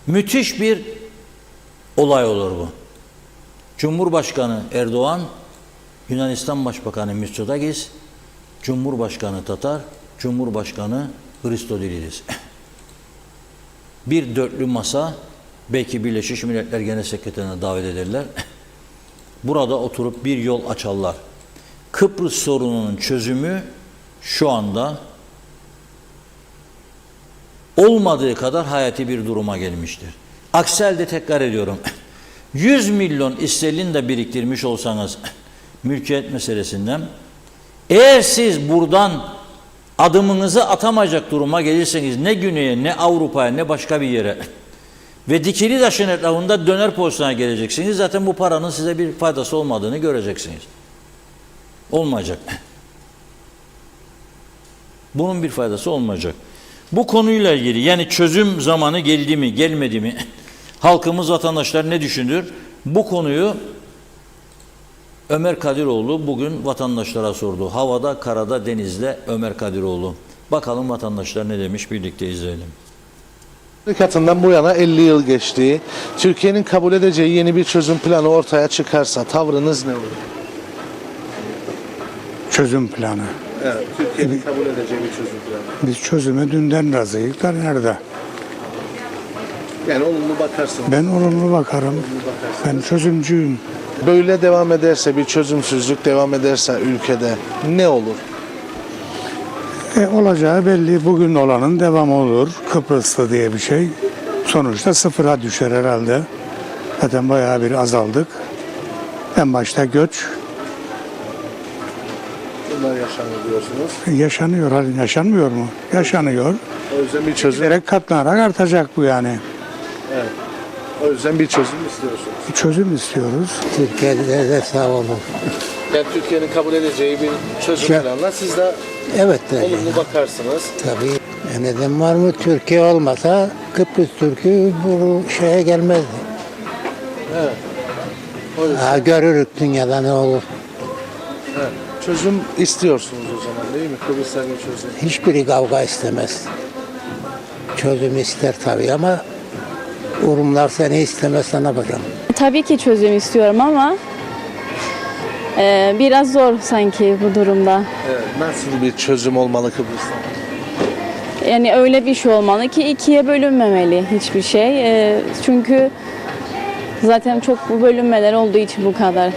Müthiş bir olay olur bu. Cumhurbaşkanı Erdoğan, Yunanistan Başbakanı Mitsotakis, Cumhurbaşkanı Tatar, Cumhurbaşkanı Christodoulidis. Bir dörtlü masa, belki Birleşmiş Milletler Genel Sekreterine davet ederler. Burada oturup bir yol açarlar. Kıbrıs sorununun çözümü şu anda olmadığı kadar hayati bir duruma gelmiştir. Aksi halde tekrar ediyorum. 100 milyon sterlin de biriktirmiş olsanız mülkiyet meselesinden, eğer siz buradan adımınızı atamayacak duruma gelirseniz ne güneye, ne Avrupa'ya, ne başka bir yere ve dikili taşın etrafında döner pozisyona geleceksiniz. Zaten bu paranın size bir faydası olmadığını göreceksiniz. Olmayacak. Bunun bir faydası olmayacak. Bu konuyla ilgili yani çözüm zamanı geldi mi, gelmedi mi? Halkımız, vatandaşlar ne düşünür? Bu konuyu Ömer Kadiroğlu bugün vatandaşlara sordu. Havada, karada, denizde Ömer Kadiroğlu. Bakalım vatandaşlar ne demiş, birlikte izleyelim. Harekatı'ndan bu yana 50 yıl geçti. Türkiye'nin kabul edeceği yeni bir çözüm planı ortaya çıkarsa tavrınız ne olur? Çözüm planı. Evet, Türkiye'nin kabul edeceği bir çözüm planı. Biz çözüme dünden razıyız da nerede? Yani olumlu bakarsın. Ben olumlu bakarım. Ben çözümcüyüm. Böyle devam ederse, bir çözümsüzlük devam ederse ülkede ne olur? Olacağı belli. Bugün olanın devamı olur. Kıbrıs'ta diye bir şey. Sonuçta sıfıra düşer herhalde. Zaten bayağı bir azaldık. En başta göç Bunlar yaşanıyor diyorsunuz. yaşanıyor. Halin yaşanmıyor mu? Yaşanıyor. O yüzden bir çözüm, Giderek katlanarak artacak bu yani. o yüzden bir çözüm istiyorsunuz. Bir çözüm istiyoruz. Türkiye'de de sağ olun. Yani Türkiye'nin kabul edeceği bir çözüm Ya- planına siz de Evet de olumlu bakarsınız. tabii. Neden var mı? Türkiye olmasa Kıbrıs Türk'ü bu şeye gelmezdi. O yüzden Ha, görürük dünyada ne olur. çözüm istiyorsunuz o zaman değil mi? Kıbrıs'ta bir çözüm. Hiçbiri kavga istemez. Çözüm ister tabii ama Rumlar seni istemezse ne yapacağım? Tabii ki çözüm istiyorum ama biraz zor sanki bu durumda. Evet, nasıl bir çözüm olmalı Kıbrıs'ta? Yani öyle bir şey olmalı ki ikiye bölünmemeli hiçbir şey. Çünkü zaten çok bu bölünmeler olduğu için bu kadar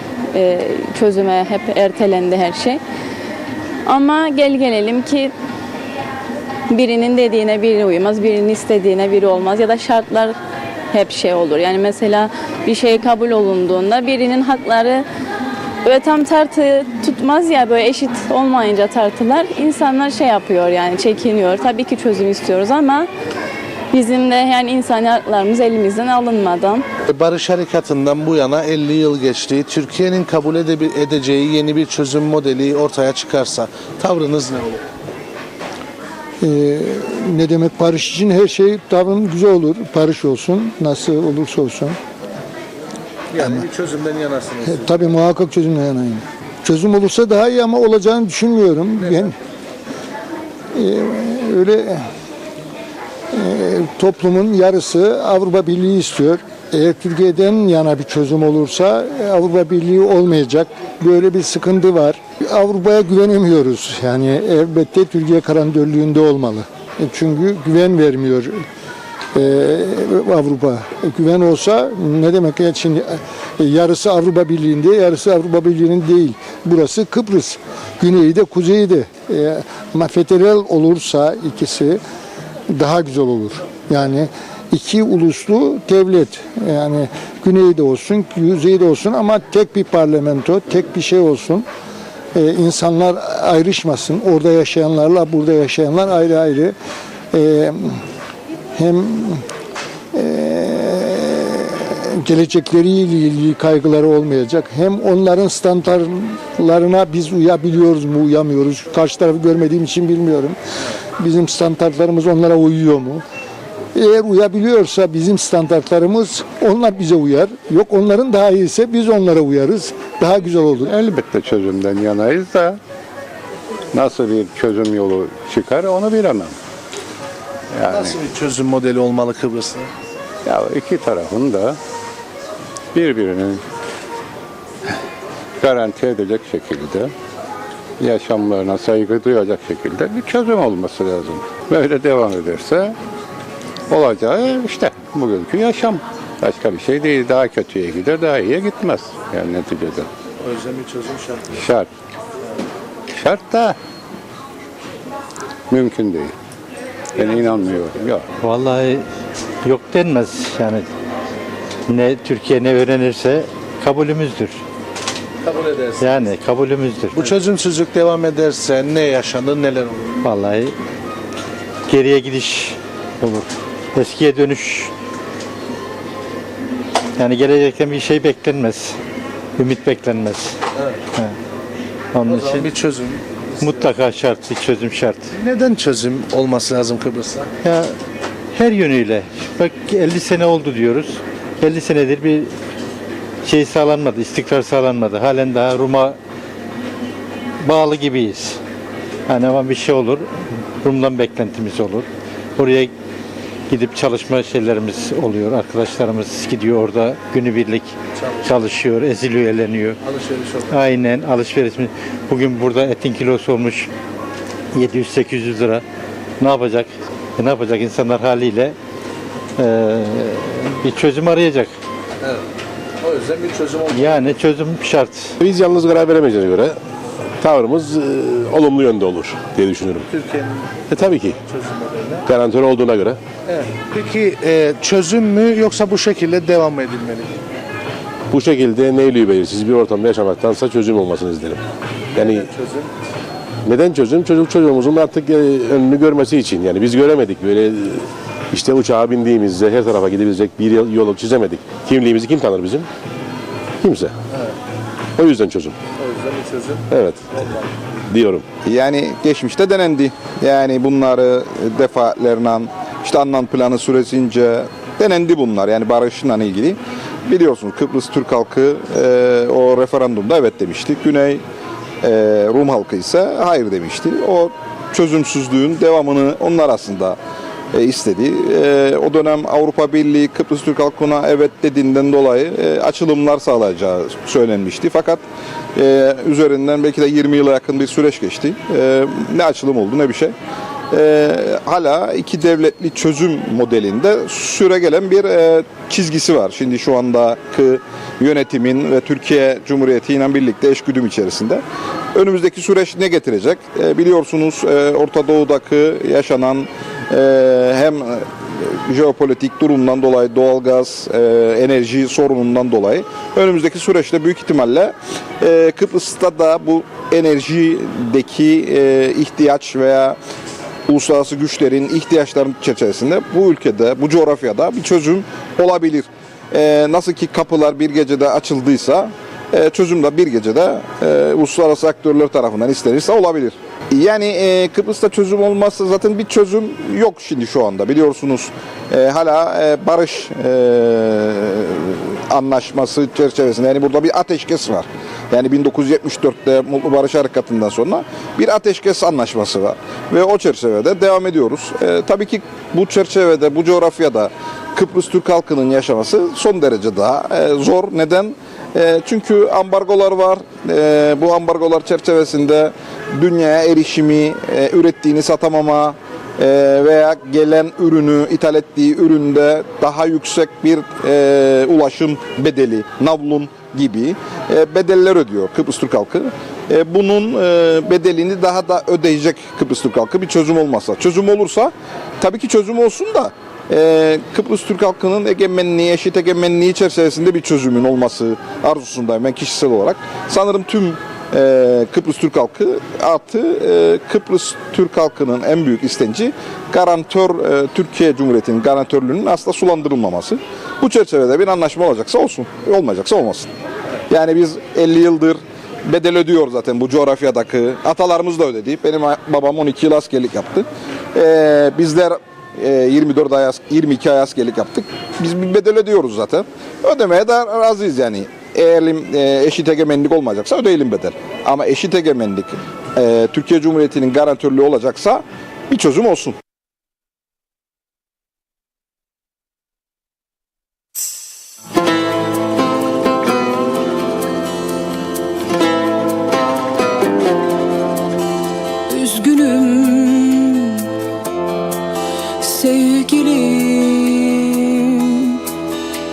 çözüme hep ertelendi her şey. Ama gelelim ki birinin dediğine biri uymaz, birinin istediğine biri olmaz ya da şartlar hep şey olur. Yani mesela bir şey kabul olunduğunda birinin hakları böyle tam tartı tutmaz ya, böyle eşit olmayınca tartılar, insanlar şey yapıyor yani çekiniyor. Tabii ki çözüm istiyoruz ama bizim de yani insani haklarımız elimizden alınmadan. Barış Harekatı'ndan bu yana 50 yıl geçti. Türkiye'nin kabul edeceği yeni bir çözüm modeli ortaya çıkarsa tavrınız ne olur? Ne demek barış için her şey tabii güzel olur. Barış olsun, nasıl olursa olsun. Yani bir çözümden yanasınız. Tabii muhakkak çözümle yanayım. Çözüm olursa daha iyi ama olacağını düşünmüyorum. Ben öyle toplumun yarısı Avrupa Birliği istiyor. Eğer Türkiye'den yana bir çözüm olursa Avrupa Birliği olmayacak. Böyle bir sıkıntı var. Avrupa'ya güvenemiyoruz. Yani elbette Türkiye karanlıkta olmalı. Çünkü güven vermiyor Avrupa. Güven olsa ne demek ya, şimdi yarısı Avrupa Birliği'nde, yarısı Avrupa Birliği'nin değil. Burası Kıbrıs. Güneyi de kuzeyi de. Ama federal olursa ikisi daha güzel olur. Yani iki uluslu devlet, yani güneyde olsun, kuzeyde olsun ama tek bir parlamento, tek bir şey olsun. İnsanlar ayrışmasın. Orada yaşayanlarla burada yaşayanlar ayrı ayrı. Hem gelecekleriyle ilgili kaygıları olmayacak. Hem onların standartlarına biz uyabiliyoruz mu, uyamıyoruz. Karşı tarafı görmediğim için bilmiyorum. Bizim standartlarımız onlara uyuyor mu? Eğer uyabiliyorsa bizim standartlarımız, onlar bize uyar. Yok, onların daha iyiyse biz onlara uyarız. Daha güzel olur. Elbette çözümden yanayız da nasıl bir çözüm yolu çıkar onu bilemem. Yani Nasıl bir çözüm modeli olmalı Kıbrıs'ta? ya iki tarafın da birbirini garanti edecek şekilde, yaşamlarına saygı duyacak şekilde bir çözüm olması lazım. Böyle devam ederse olacağı işte bugünkü yaşam. Başka bir şey değil. Daha kötüye gider, daha iyiye gitmez. Yani neticede. O yüzden bir çözüm şart. Şart. Şart da mümkün değil. Ben inanmıyorum. Yok. Vallahi yok denmez yani. Ne Türkiye ne öğrenirse kabulümüzdür. Kabul edersin. Yani kabulümüzdür. Bu çözümsüzlük devam ederse ne yaşanır, neler olur? Vallahi geriye gidiş olur. Eskiye dönüş. Yani gelecekten bir şey beklenmez. Ümit beklenmez. Evet. He. Onun O zaman için bir çözüm. mutlaka şart, bir çözüm şart. Neden çözüm olması lazım Kıbrıs'ta? Ya her yönüyle. Bak 50 sene oldu diyoruz. 50 senedir bir şey sağlanmadı, istikrar sağlanmadı. Halen daha Rum'a bağlı gibiyiz. Yani ama bir şey olur, Rum'dan beklentimiz olur. Oraya gidip çalışma şeylerimiz oluyor. Arkadaşlarımız gidiyor orada günübirlik çalışıyor, eziliyor, eleniyor. Alışveriş olur. Aynen alışveriş. Bugün burada etin kilosu olmuş 700-800 lira. Ne yapacak? Ne yapacak insanlar haliyle bir çözüm arayacak. Evet. O yüzden bir çözüm olmalı. Yani çözüm şart. Biz yalnız karar veremeyeceğiz göre tavrımız olumlu yönde olur diye düşünüyorum. Türkiye'nin Tabii ki. çözüm modeline. Garantör olduğuna göre. Evet. Peki çözüm mü yoksa bu şekilde devam mı edilmeli? Bu şekilde neyliği belirsiz bir ortamda yaşamaktansa çözüm olmasını isterim. Yani Çözüm. neden çözüm? Çocuğumuzun artık önünü görmesi için. Yani biz göremedik böyle işte uçağa bindiğimizde her tarafa gidebilecek bir yolu çizemedik. Kimliğimizi kim tanır bizim? Kimse. O yüzden çözüm. O yüzden bir çözüm. Evet. Diyorum. Yani geçmişte denendi. Yani bunları defalarla işte Annan planı süresince denendi bunlar. Yani barışla ilgili. Biliyorsunuz Kıbrıs Türk halkı o referandumda evet demişti. Güney Rum halkı ise hayır demişti. O çözümsüzlüğün devamını onlar aslında istedi. O dönem Avrupa Birliği Kıbrıs Türk halkına evet dediğinden dolayı açılımlar sağlayacağı söylenmişti. Fakat üzerinden belki de 20 yıla yakın bir süreç geçti. Ne açılım oldu ne bir şey. Hala iki devletli çözüm modelinde süregelen bir çizgisi var. Şimdi şu andaki yönetimin ve Türkiye Cumhuriyeti ile birlikte eşgüdüm içerisinde. Önümüzdeki süreç ne getirecek? Biliyorsunuz Orta Doğu'daki yaşanan hem jeopolitik durumdan dolayı doğalgaz, enerji sorunundan dolayı önümüzdeki süreçte büyük ihtimalle Kıbrıs'ta da bu enerjideki ihtiyaç veya uluslararası güçlerin ihtiyaçlarının çerçevesinde bu ülkede, bu coğrafyada bir çözüm olabilir. Nasıl ki kapılar bir gecede açıldıysa çözüm de bir gecede uluslararası aktörler tarafından istenirse olabilir. Yani Kıbrıs'ta çözüm olmazsa zaten bir çözüm yok şimdi şu anda. Biliyorsunuz hala barış anlaşması çerçevesinde yani burada bir ateşkes var. Yani 1974'te Mutlu Barış Harekatı'ndan sonra bir ateşkes anlaşması var. Ve o çerçevede devam ediyoruz. Tabii ki bu çerçevede, bu coğrafyada Kıbrıs Türk halkının yaşaması son derece daha zor. Neden? Çünkü ambargolar var. Bu ambargolar çerçevesinde dünyaya erişimi, ürettiğini satamama veya gelen ürünü, ithal ettiği üründe daha yüksek bir ulaşım bedeli, navlun gibi bedeller ödüyor Kıbrıs Türk halkı. Bunun bedelini daha da ödeyecek Kıbrıs Türk halkı bir çözüm olmazsa. Çözüm olursa tabii ki çözüm olsun da Kıbrıs Türk halkının egemenliği, eşit egemenliği çerçevesinde bir çözümün olması arzusundayım ben kişisel olarak. Sanırım tüm Kıbrıs Türk halkı artı Kıbrıs Türk halkının en büyük istenci garantör Türkiye Cumhuriyeti'nin garantörlüğünün asla sulandırılmaması. Bu çerçevede bir anlaşma olacaksa olsun, olmayacaksa olmasın. Yani biz 50 yıldır bedel ödüyor zaten bu coğrafyadaki atalarımız da ödedi. Benim babam 12 yıl askerlik yaptı. Bizler 22 ay askerlik yaptık. Biz bir bedel ödüyoruz zaten. Ödemeye de razıyız yani. Eğer eşit egemenlik olmayacaksa ödeyelim bedel. Ama eşit egemenlik Türkiye Cumhuriyeti'nin garantörlüğü olacaksa bir çözüm olsun. Üzgünüm sevgilim,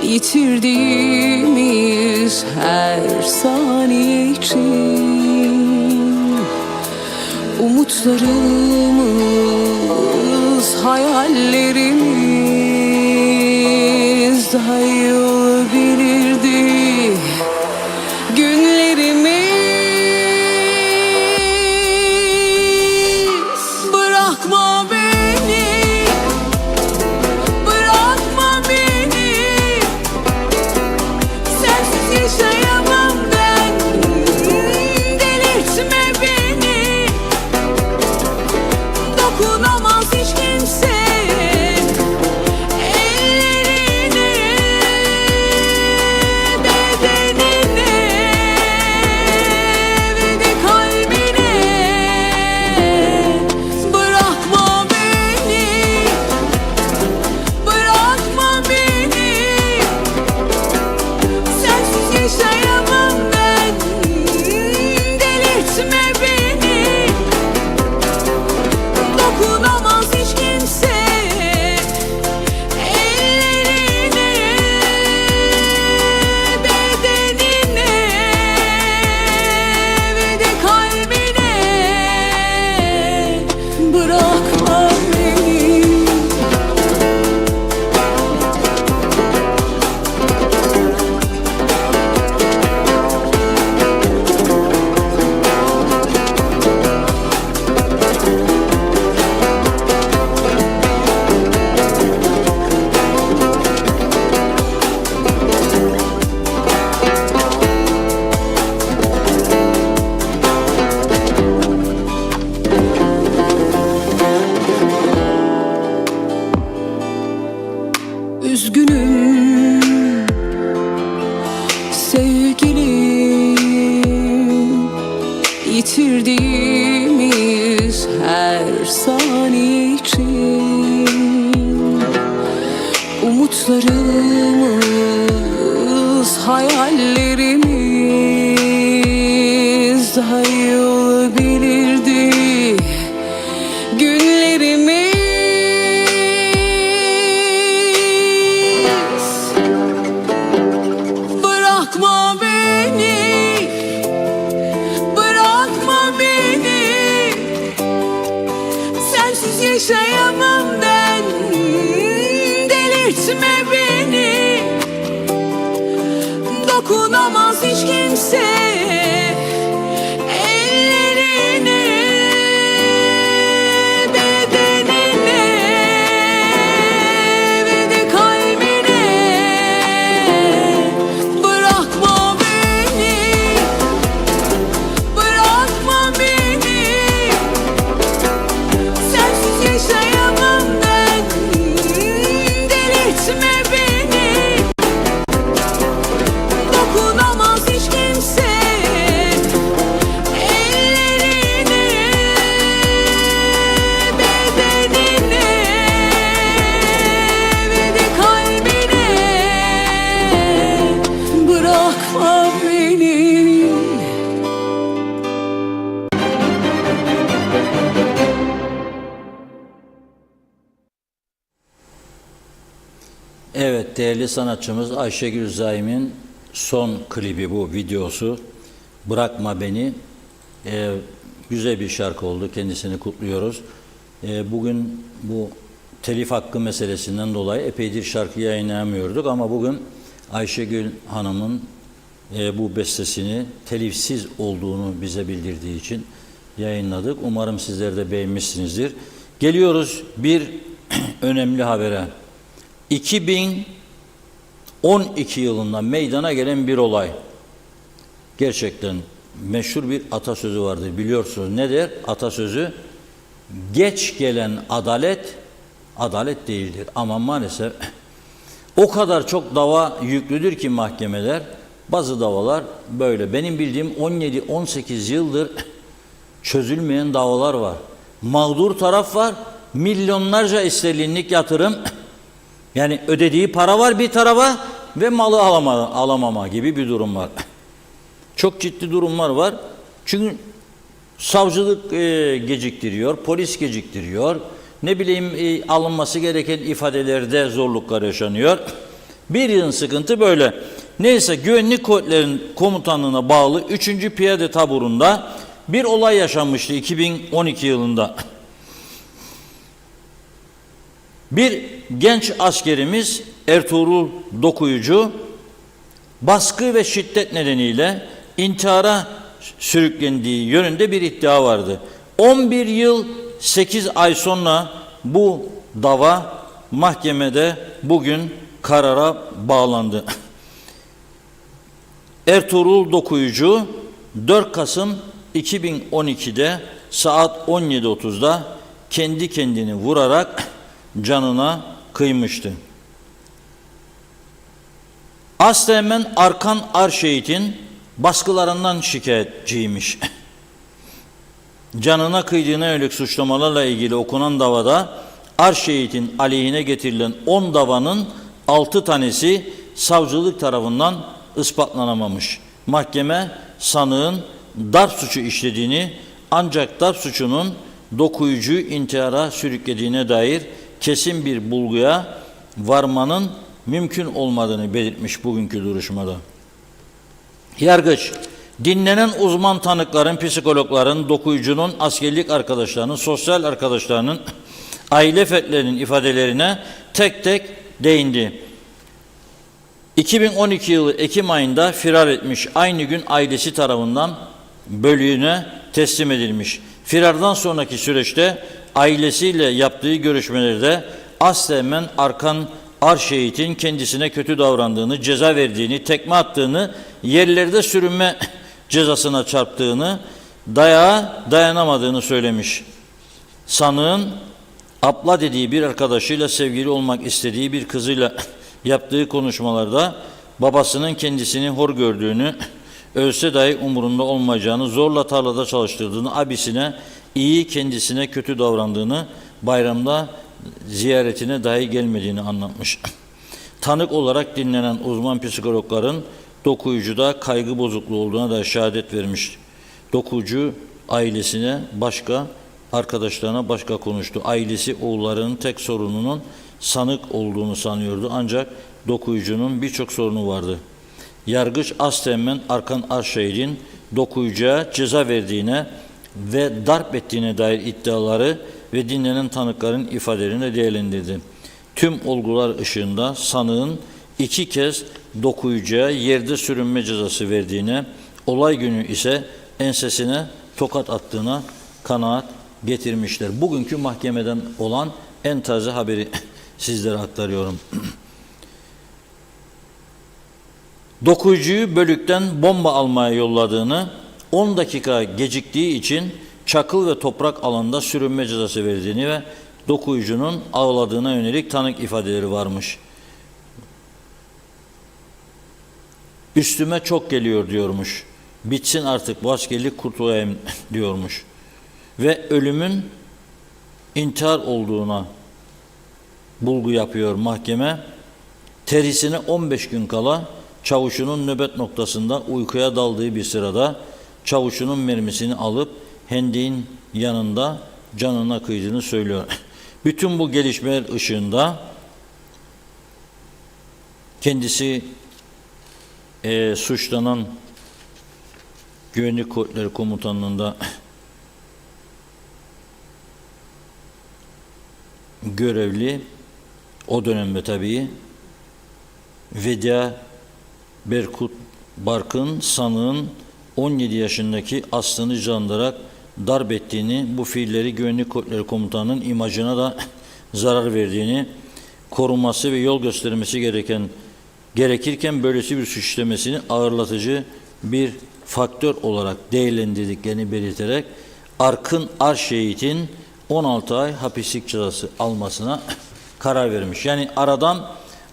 yitirdiğimiz her saniye için umutlarımız, hayallerimiz daha iyi olabilirdi. Günlerimiz bırakma beni, bırakma beni, sensiz yaşayamam ben, delirtme beni, dokunamaz hiç kimse ellerine, bedenine, umutlarımız, hayallerimiz daha iyi olabilirdi. Günlerimiz bırakma beni, bırakma beni, sensiz yaşayamam ben, delirtme beni, dokunamaz hiç kimse ellerine, bedenine ve de kalbine. Bırakma beni, bırakma beni, sensiz yaşayamam ben, delirtme beni, dokunamaz hiç kimse ellerine, bedenine ve de kalbine. Bırakma beni. Evet, değerli sanatçımız Ayşegül Zaim'in son klibi, bu videosu Bırakma Beni. Güzel bir şarkı oldu, kendisini kutluyoruz. Bugün bu telif hakkı meselesinden dolayı epeydir şarkı yayınlayamıyorduk ama bugün Ayşegül Hanım'ın bu bestesini telifsiz olduğunu bize bildirdiği için yayınladık. Umarım sizler de beğenmişsinizdir. Geliyoruz bir önemli habere. 2012 yılında meydana gelen bir olay. Gerçekten meşhur bir atasözü vardır, biliyorsunuz. Nedir atasözü? Geç gelen adalet, adalet değildir. Ama maalesef o kadar çok dava yüklüdür ki mahkemeler, bazı davalar böyle. Benim bildiğim 17-18 yıldır çözülmeyen davalar var. Mağdur taraf var, milyonlarca sterlinlik yatırım, yani ödediği para var bir tarafa ve malı alamama gibi bir durum var. Çok ciddi durumlar var. Çünkü savcılık geciktiriyor, polis geciktiriyor. Ne bileyim alınması gereken ifadelerde zorluklar yaşanıyor. Bir yığın sıkıntı böyle. Neyse, Güvenlik Kuvvetleri'nin komutanlığına bağlı 3. Piyade Taburu'nda bir olay yaşanmıştı 2012 yılında. Bir genç askerimiz Ertuğrul Dokuyucu baskı ve şiddet nedeniyle intihara sürüklendiği yönünde bir iddia vardı. 11 yıl 8 ay sonra bu dava mahkemede bugün karara bağlandı. Ertuğrul Dokuyucu 4 Kasım 2012'de saat 17.30'da kendi kendini vurarak canına kıymıştı. Asteğmen Arkan Arşehit'in baskılarından şikayetçiymiş. Canına kıydığına yönelik suçlamalarla ilgili okunan davada Arşehit'in aleyhine getirilen 10 davanın 6 tanesi savcılık tarafından ispatlanamamış. Mahkeme sanığın darp suçu işlediğini, ancak darp suçunun Dokuyucuyu intihara sürüklediğine dair kesin bir bulguya varmanın mümkün olmadığını belirtmiş bugünkü duruşmada. Yargıç, dinlenen uzman tanıkların, psikologların, Dokuyucunun askerlik arkadaşlarının, sosyal arkadaşlarının, aile fertlerinin ifadelerine tek tek değindi. 2012 yılı Ekim ayında firar etmiş, aynı gün ailesi tarafından bölüğüne teslim edilmiş. Firardan sonraki süreçte ailesiyle yaptığı görüşmelerde Asteğmen Arkan Arşehit'in kendisine kötü davrandığını, ceza verdiğini, tekme attığını, yerlerde sürünme cezasına çarptığını, dayağa dayanamadığını söylemiş. Sanığın abla dediği bir arkadaşıyla sevgili olmak istediği bir kızıyla yaptığı konuşmalarda babasının kendisini hor gördüğünü, ölse dahi umurunda olmayacağını, zorla tarlada çalıştırdığını, abisine iyi, kendisine kötü davrandığını, bayramda ziyaretine dahi gelmediğini anlatmış. tanık olarak dinlenen uzman psikologların dokuyucuda kaygı bozukluğu olduğuna da şehadet vermiş. Dokuyucu ailesine başka, arkadaşlarına başka konuştu. Ailesi oğullarının tek sorununun sanık olduğunu sanıyordu. Ancak dokuyucunun birçok sorunu vardı. Yargıç Asteğmen Arkan Arşehir'in dokuyucuya ceza verdiğine ve darp ettiğine dair iddiaları ve dinlenen tanıkların ifadelerini değerlendirdi. Tüm olgular ışığında sanığın 2 kez dokuyucuya yerde sürünme cezası verdiğine, olay günü ise ensesine tokat attığına kanaat getirmişler. Bugünkü mahkemeden olan en taze haberi sizlere aktarıyorum. Dokuyucuyu bölükten bomba almaya yolladığını, 10 dakika geciktiği için çakıl ve toprak alanında sürünme cezası verdiğini ve dokuyucunun ağladığına yönelik tanık ifadeleri varmış. Üstüme çok geliyor diyormuş. Bitsin artık bu askerlik, kurtulayım diyormuş. Ve ölümün intihar olduğuna bulgu yapıyor mahkeme. Terisine 15 gün kala çavuşunun nöbet noktasında uykuya daldığı bir sırada çavuşunun mermisini alıp hendeğin yanında canına kıydığını söylüyor. Bütün bu gelişmeler ışığında kendisi suçlanan Güvenlik Kuvvetleri Komutanlığı'nda görevli, o dönemde tabii, Vedia Berkut Barkın sanığın 17 yaşındaki Aslı'nı canlandırarak darp ettiğini, bu fiilleri Güvenlik Kuvvetleri Komutanı'nın imajına da zarar verdiğini, korunması ve yol göstermesi gerekirken böylesi bir suç işlemesini ağırlatıcı bir faktör olarak değerlendirdiklerini belirterek Arkın Arşehit'in 16 ay hapislik cezası almasına karar vermiş. Yani aradan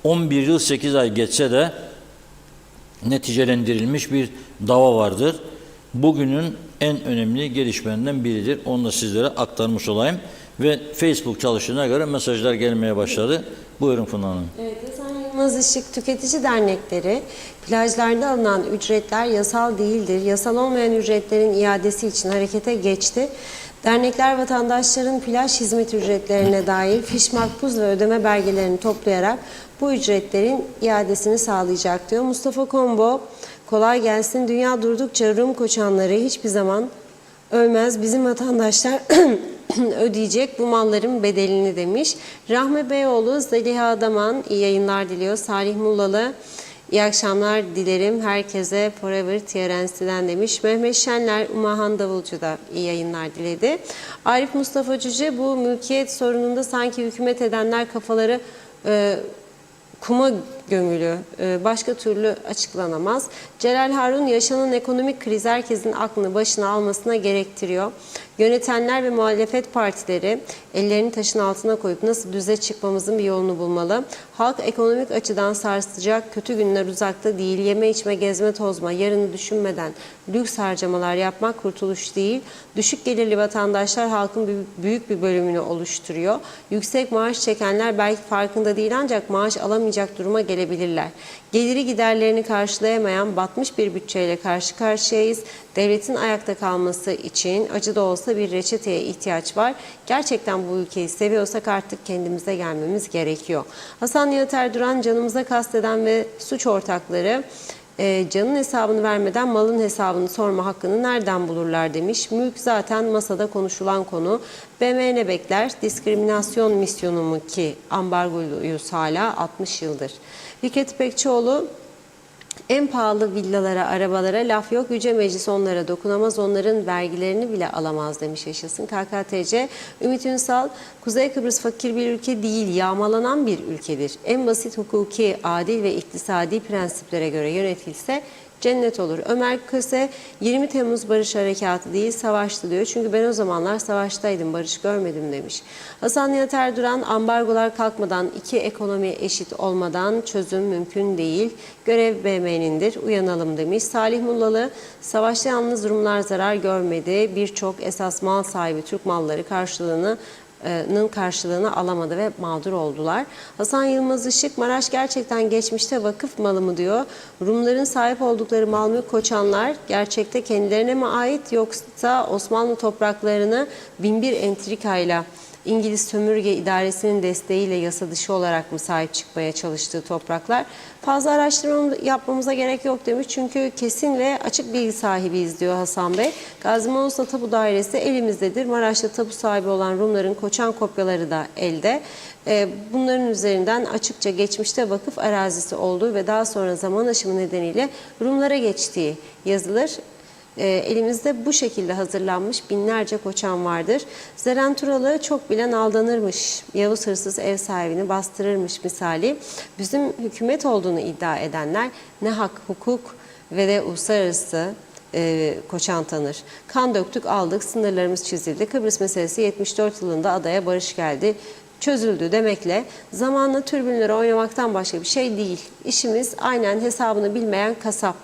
11 yıl 8 ay geçse de neticelendirilmiş bir dava vardır. Bugünün en önemli gelişmelerinden biridir. Onu da sizlere aktarmış olayım. Ve Facebook çalıştığına göre mesajlar gelmeye başladı. Buyurun Funda Hanım. Evet, Hasan Yılmaz Işık Tüketici Dernekleri, plajlarda alınan ücretler yasal değildir. Yasal olmayan ücretlerin iadesi için harekete geçti. Dernekler vatandaşların plaj hizmet ücretlerine dair fiş makbuz ve ödeme belgelerini toplayarak bu ücretlerin iadesini sağlayacak diyor. Mustafa Kombo, kolay gelsin. Dünya durdukça Rum koçanları hiçbir zaman ölmez. Bizim vatandaşlar ödeyecek bu malların bedelini demiş. Rahmi Beyoğlu, Zeliha Adaman iyi yayınlar diliyor. Salih Mullalı, iyi akşamlar dilerim herkese Forever TRNC'den demiş. Mehmet Şenler, Umahan Davulcu da iyi yayınlar diledi. Arif Mustafa Cüce, bu mülkiyet sorununda sanki hükümet edenler kafaları kuma gömülü, başka türlü açıklanamaz. Celal Harun, yaşanan ekonomik kriz herkesin aklını başına almasına gerektiriyor. Yönetenler ve muhalefet partileri ellerini taşın altına koyup nasıl düze çıkmamızın bir yolunu bulmalı. Halk ekonomik açıdan sarsılacak, kötü günler uzakta değil. Yeme içme, gezme tozma, yarını düşünmeden lüks harcamalar yapmak kurtuluş değil. Düşük gelirli vatandaşlar halkın büyük bir bölümünü oluşturuyor. Yüksek maaş çekenler belki farkında değil ancak maaş alamayacak duruma gelebilirler. Geliri giderlerini karşılayamayan batmış bir bütçeyle karşı karşıyayız. Devletin ayakta kalması için acı da olsa bir reçeteye ihtiyaç var. Gerçekten bu ülkeyi seviyorsak artık kendimize gelmemiz gerekiyor. Hasan Nihat Erduran, canımıza kasteden ve suç ortakları canın hesabını vermeden malın hesabını sorma hakkını nereden bulurlar demiş. Mülk zaten masada konuşulan konu. BM ne bekler? Diskriminasyon misyonu mu ki ambargoyuz hala 60 yıldır. Fikret İpekçioğlu, en pahalı villalara, arabalara laf yok. Yüce Meclis onlara dokunamaz, onların vergilerini bile alamaz demiş yaşasın. KKTC, Ümit Ünsal, Kuzey Kıbrıs fakir bir ülke değil, yağmalanan bir ülkedir. En basit hukuki, adil ve iktisadi prensiplere göre yönetilse cennet olur. Ömer Köse, 20 Temmuz Barış Harekatı değil savaştı diyor. Çünkü ben o zamanlar savaştaydım, barış görmedim demiş. Hasan Nihat Erduran, ambargolar kalkmadan, iki ekonomi eşit olmadan çözüm mümkün değil. Görev BM'nindir, uyanalım demiş. Salih Mullalı, savaşta yalnız Rumlar zarar görmedi. Birçok esas mal sahibi Türk malları karşılığını karşılığını alamadı ve mağdur oldular. Hasan Yılmaz Işık, Maraş gerçekten geçmişte vakıf malı mı diyor. Rumların sahip oldukları mal mülk koçanlar gerçekte kendilerine mi ait, yoksa Osmanlı topraklarını binbir entrikayla İngiliz sömürge idaresinin desteğiyle yasa dışı olarak mı sahip çıkmaya çalıştığı topraklar? Fazla araştırma yapmamıza gerek yok demiş. Çünkü kesin ve açık bilgi sahibiyiz diyor Hasan Bey. Gazi Moğolos'ta tapu dairesi elimizdedir. Maraş'ta tapu sahibi olan Rumların koçan kopyaları da elde. Bunların üzerinden açıkça geçmişte vakıf arazisi olduğu ve daha sonra zaman aşımı nedeniyle Rumlara geçtiği yazılır. Elimizde bu şekilde hazırlanmış binlerce koçan vardır. Zeren Turalı, çok bilen aldanırmış, Yavuz hırsız ev sahibini bastırırmış misali. Bizim hükümet olduğunu iddia edenler ne hak, hukuk ve de uluslararası koçan tanır. Kan döktük, aldık, sınırlarımız çizildi. Kıbrıs meselesi 74 yılında adaya barış geldi, çözüldü demekle zamanla türbünleri oynamaktan başka bir şey değil. İşimiz aynen hesabını bilmeyen kasap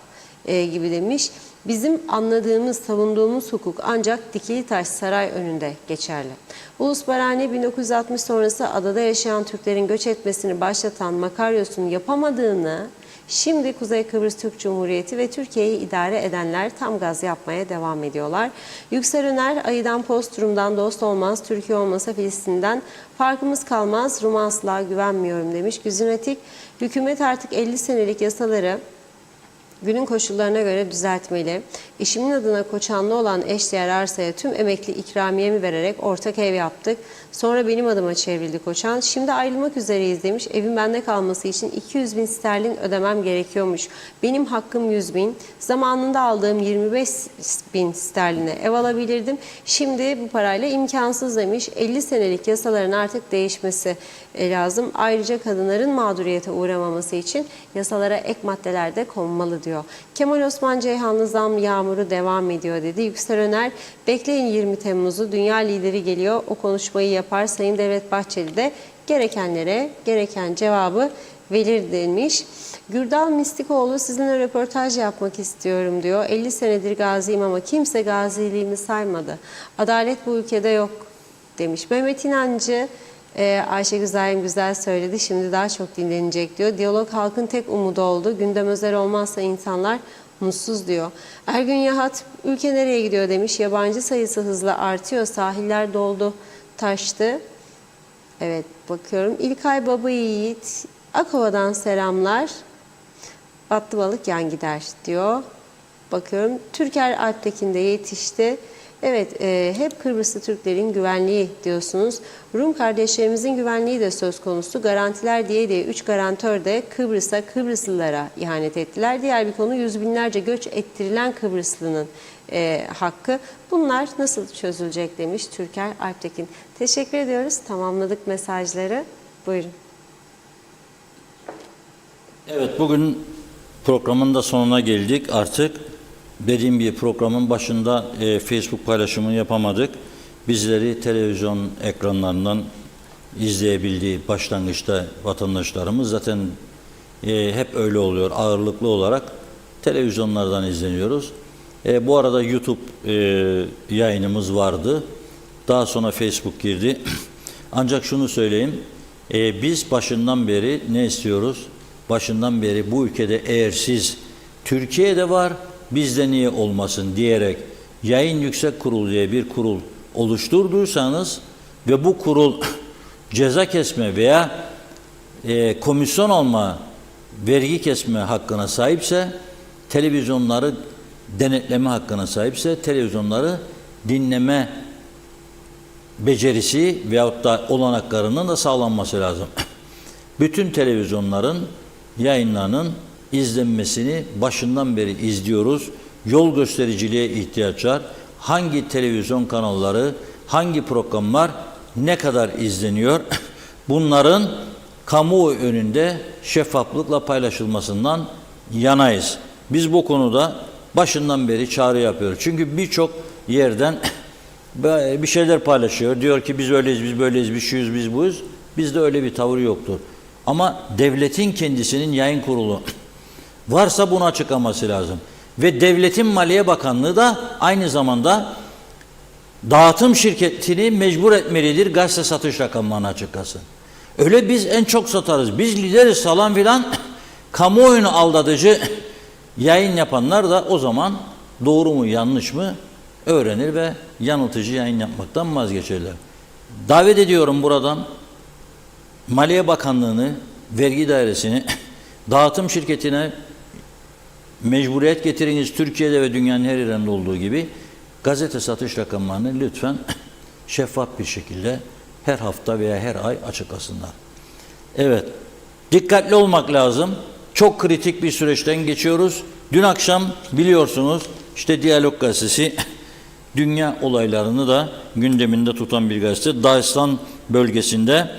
gibi demiş. Bizim anladığımız, savunduğumuz hukuk ancak Dikilitaş Saray önünde geçerli. Ulus Barani 1960 sonrası adada yaşayan Türklerin göç etmesini başlatan Makaryos'un yapamadığını şimdi Kuzey Kıbrıs Türk Cumhuriyeti ve Türkiye'yi idare edenler tam gaz yapmaya devam ediyorlar. Yüksel Öner, ayıdan post, Rum'dan dost olmaz, Türkiye olmasa Filistin'den farkımız kalmaz, Rum'a asla güvenmiyorum demiş. Güzin Atik, hükümet artık 50 senelik yasaları günün koşullarına göre düzeltmeli. Eşimin adına koçanlı olan eşdeğer arsaya tüm emekli ikramiyemi vererek ortak ev yaptık. Sonra benim adıma çevrildi koçan. Şimdi ayrılmak üzereyiz demiş. Evin bende kalması için 200 bin sterlin ödemem gerekiyormuş. Benim hakkım 100 bin. Zamanında aldığım 25 bin sterline ev alabilirdim. Şimdi bu parayla imkansız demiş. 50 senelik yasaların artık değişmesi lazım. Ayrıca kadınların mağduriyete uğramaması için yasalara ek maddeler de konmalı diyor. Kemal Osman Ceyhanlı zam yağmuru devam ediyor dedi. Yüksel Öner, bekleyin 20 Temmuz'u, dünya lideri geliyor, o konuşmayı yapar. Sayın Devlet Bahçeli de gerekenlere gereken cevabı verir demiş. Gürdal Mistikoğlu, sizinle röportaj yapmak istiyorum diyor. 50 senedir gaziyim ama kimse gaziliğimi saymadı. Adalet bu ülkede yok demiş. Mehmet İnancı, Ayşe güzel söyledi, şimdi daha çok dinlenecek diyor. Diyalog halkın tek umudu oldu. Gündem özel olmazsa insanlar mutsuz diyor. Ergün Yahat, ülke nereye gidiyor demiş. Yabancı sayısı hızla artıyor. Sahiller doldu, taştı. Evet, bakıyorum. İlkay Baba Yiğit, Akova'dan selamlar. Battı balık yan gider diyor. Bakıyorum. Türker Alptekin de yetişti. Evet, hep Kıbrıslı Türklerin güvenliği diyorsunuz. Rum kardeşlerimizin güvenliği de söz konusu. Garantiler diye 3 garantör de Kıbrıslılara ihanet ettiler. Diğer bir konu, yüz binlerce göç ettirilen Kıbrıslı'nın hakkı. Bunlar nasıl çözülecek demiş Türker Alptekin. Teşekkür ediyoruz. Tamamladık mesajları. Buyurun. Evet, bugün programın da sonuna geldik artık. Dediğim gibi programın başında Facebook paylaşımını yapamadık. Bizleri televizyon ekranlarından izleyebildiği başlangıçta vatandaşlarımız zaten hep öyle oluyor. Ağırlıklı olarak televizyonlardan izleniyoruz. Bu arada YouTube yayınımız vardı. Daha sonra Facebook girdi. Ancak şunu söyleyeyim. Biz başından beri ne istiyoruz? Başından beri bu ülkede eğer siz Türkiye'de var, bizde niye olmasın diyerek Yayın Yüksek Kurulu diye bir kurul oluşturduysanız ve bu kurul ceza kesme veya komisyon alma, vergi kesme hakkına sahipse, televizyonları denetleme hakkına sahipse, televizyonları dinleme becerisi veyahut da olanaklarının da sağlanması lazım. Bütün televizyonların yayınlarının izlenmesini başından beri izliyoruz. Yol göstericiliğe ihtiyaç var. Hangi televizyon kanalları, hangi programlar ne kadar izleniyor? Bunların kamuoyu önünde şeffaflıkla paylaşılmasından yanayız. Biz bu konuda başından beri çağrı yapıyoruz. Çünkü birçok yerden bir şeyler paylaşıyor. Diyor ki biz öyleyiz, biz böyleyiz, biz şuyuz, biz buyuz. Bizde öyle bir tavır yoktur. Ama devletin kendisinin yayın kurulu varsa bunu açıklaması lazım. Ve Devletin Maliye Bakanlığı da aynı zamanda dağıtım şirketini mecbur etmelidir gazete satış rakamlarını açıklasın. Öyle biz en çok satarız, biz lideriz falan filan, kamuoyunu aldatıcı yayın yapanlar da o zaman doğru mu yanlış mı öğrenir ve yanıltıcı yayın yapmaktan vazgeçerler. Davet ediyorum buradan Maliye Bakanlığı'nı, Vergi Dairesi'ni, dağıtım şirketine mecburiyet getiriniz, Türkiye'de ve dünyanın her yerinde olduğu gibi gazete satış rakamlarını lütfen şeffaf bir şekilde her hafta veya her ay açıklasınlar. Evet, dikkatli olmak lazım. Çok kritik bir süreçten geçiyoruz. Dün akşam biliyorsunuz işte Diyalog Gazetesi dünya olaylarını da gündeminde tutan bir gazete. Dağıstan bölgesinde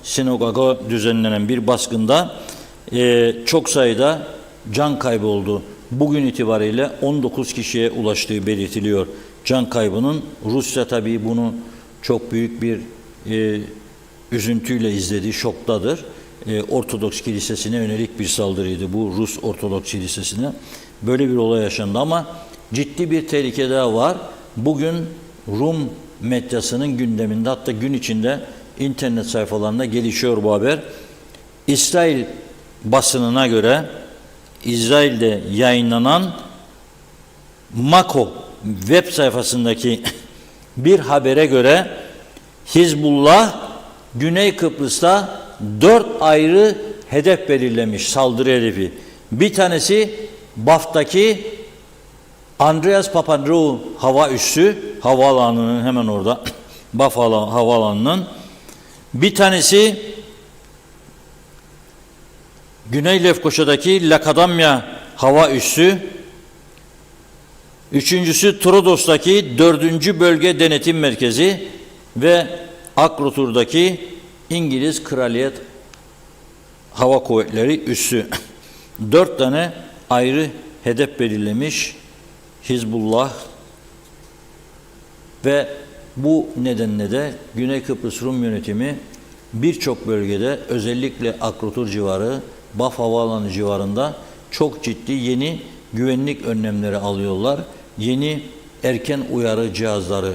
sinagoga düzenlenen bir baskında çok sayıda can kaybı oldu. Bugün itibariyle 19 kişiye ulaştığı belirtiliyor. Can kaybının Rusya tabii bunu çok büyük bir üzüntüyle izlediği şoktadır. Ortodoks kilisesine yönelik bir saldırıydı bu, Rus Ortodoks kilisesine. Böyle bir olay yaşandı ama ciddi bir tehlike daha var. Bugün Rum medyasının gündeminde, hatta gün içinde internet sayfalarında gelişiyor bu haber. İsrail basınına göre İsrail'de yayınlanan Mako web sayfasındaki bir habere göre Hizbullah Güney Kıbrıs'ta 4 ayrı hedef belirlemiş, saldırı hedefi. Bir tanesi Baf'taki Andreas Papandreou hava üssü, havaalanının hemen orada, Baf havaalanının. Bir tanesi Güney Lefkoşa'daki Lakadamya hava üssü. Üçüncüsü Trodos'taki 4. Bölge Denetim Merkezi ve Akrotur'daki İngiliz Kraliyet Hava Kuvvetleri üssü. 4 tane ayrı hedef belirlemiş Hizbullah ve bu nedenle de Güney Kıbrıs Rum yönetimi birçok bölgede, özellikle Akrotur civarı, Baf Havaalanı civarında çok ciddi yeni güvenlik önlemleri alıyorlar. Yeni erken uyarı cihazları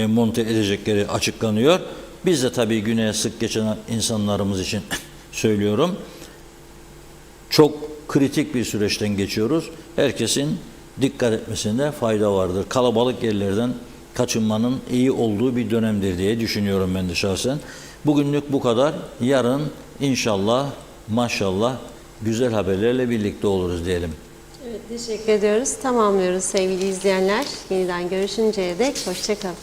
monte edecekleri açıklanıyor. Biz de tabii güneye sık geçen insanlarımız için söylüyorum. Çok kritik bir süreçten geçiyoruz. Herkesin dikkat etmesinde fayda vardır. Kalabalık yerlerden kaçınmanın iyi olduğu bir dönemdir diye düşünüyorum ben de şahsen. Bugünlük bu kadar. Yarın inşallah, maşallah güzel haberlerle birlikte oluruz diyelim. Evet, teşekkür ediyoruz. Tamamlıyoruz sevgili izleyenler. Yeniden görüşünceye dek hoşça kalın.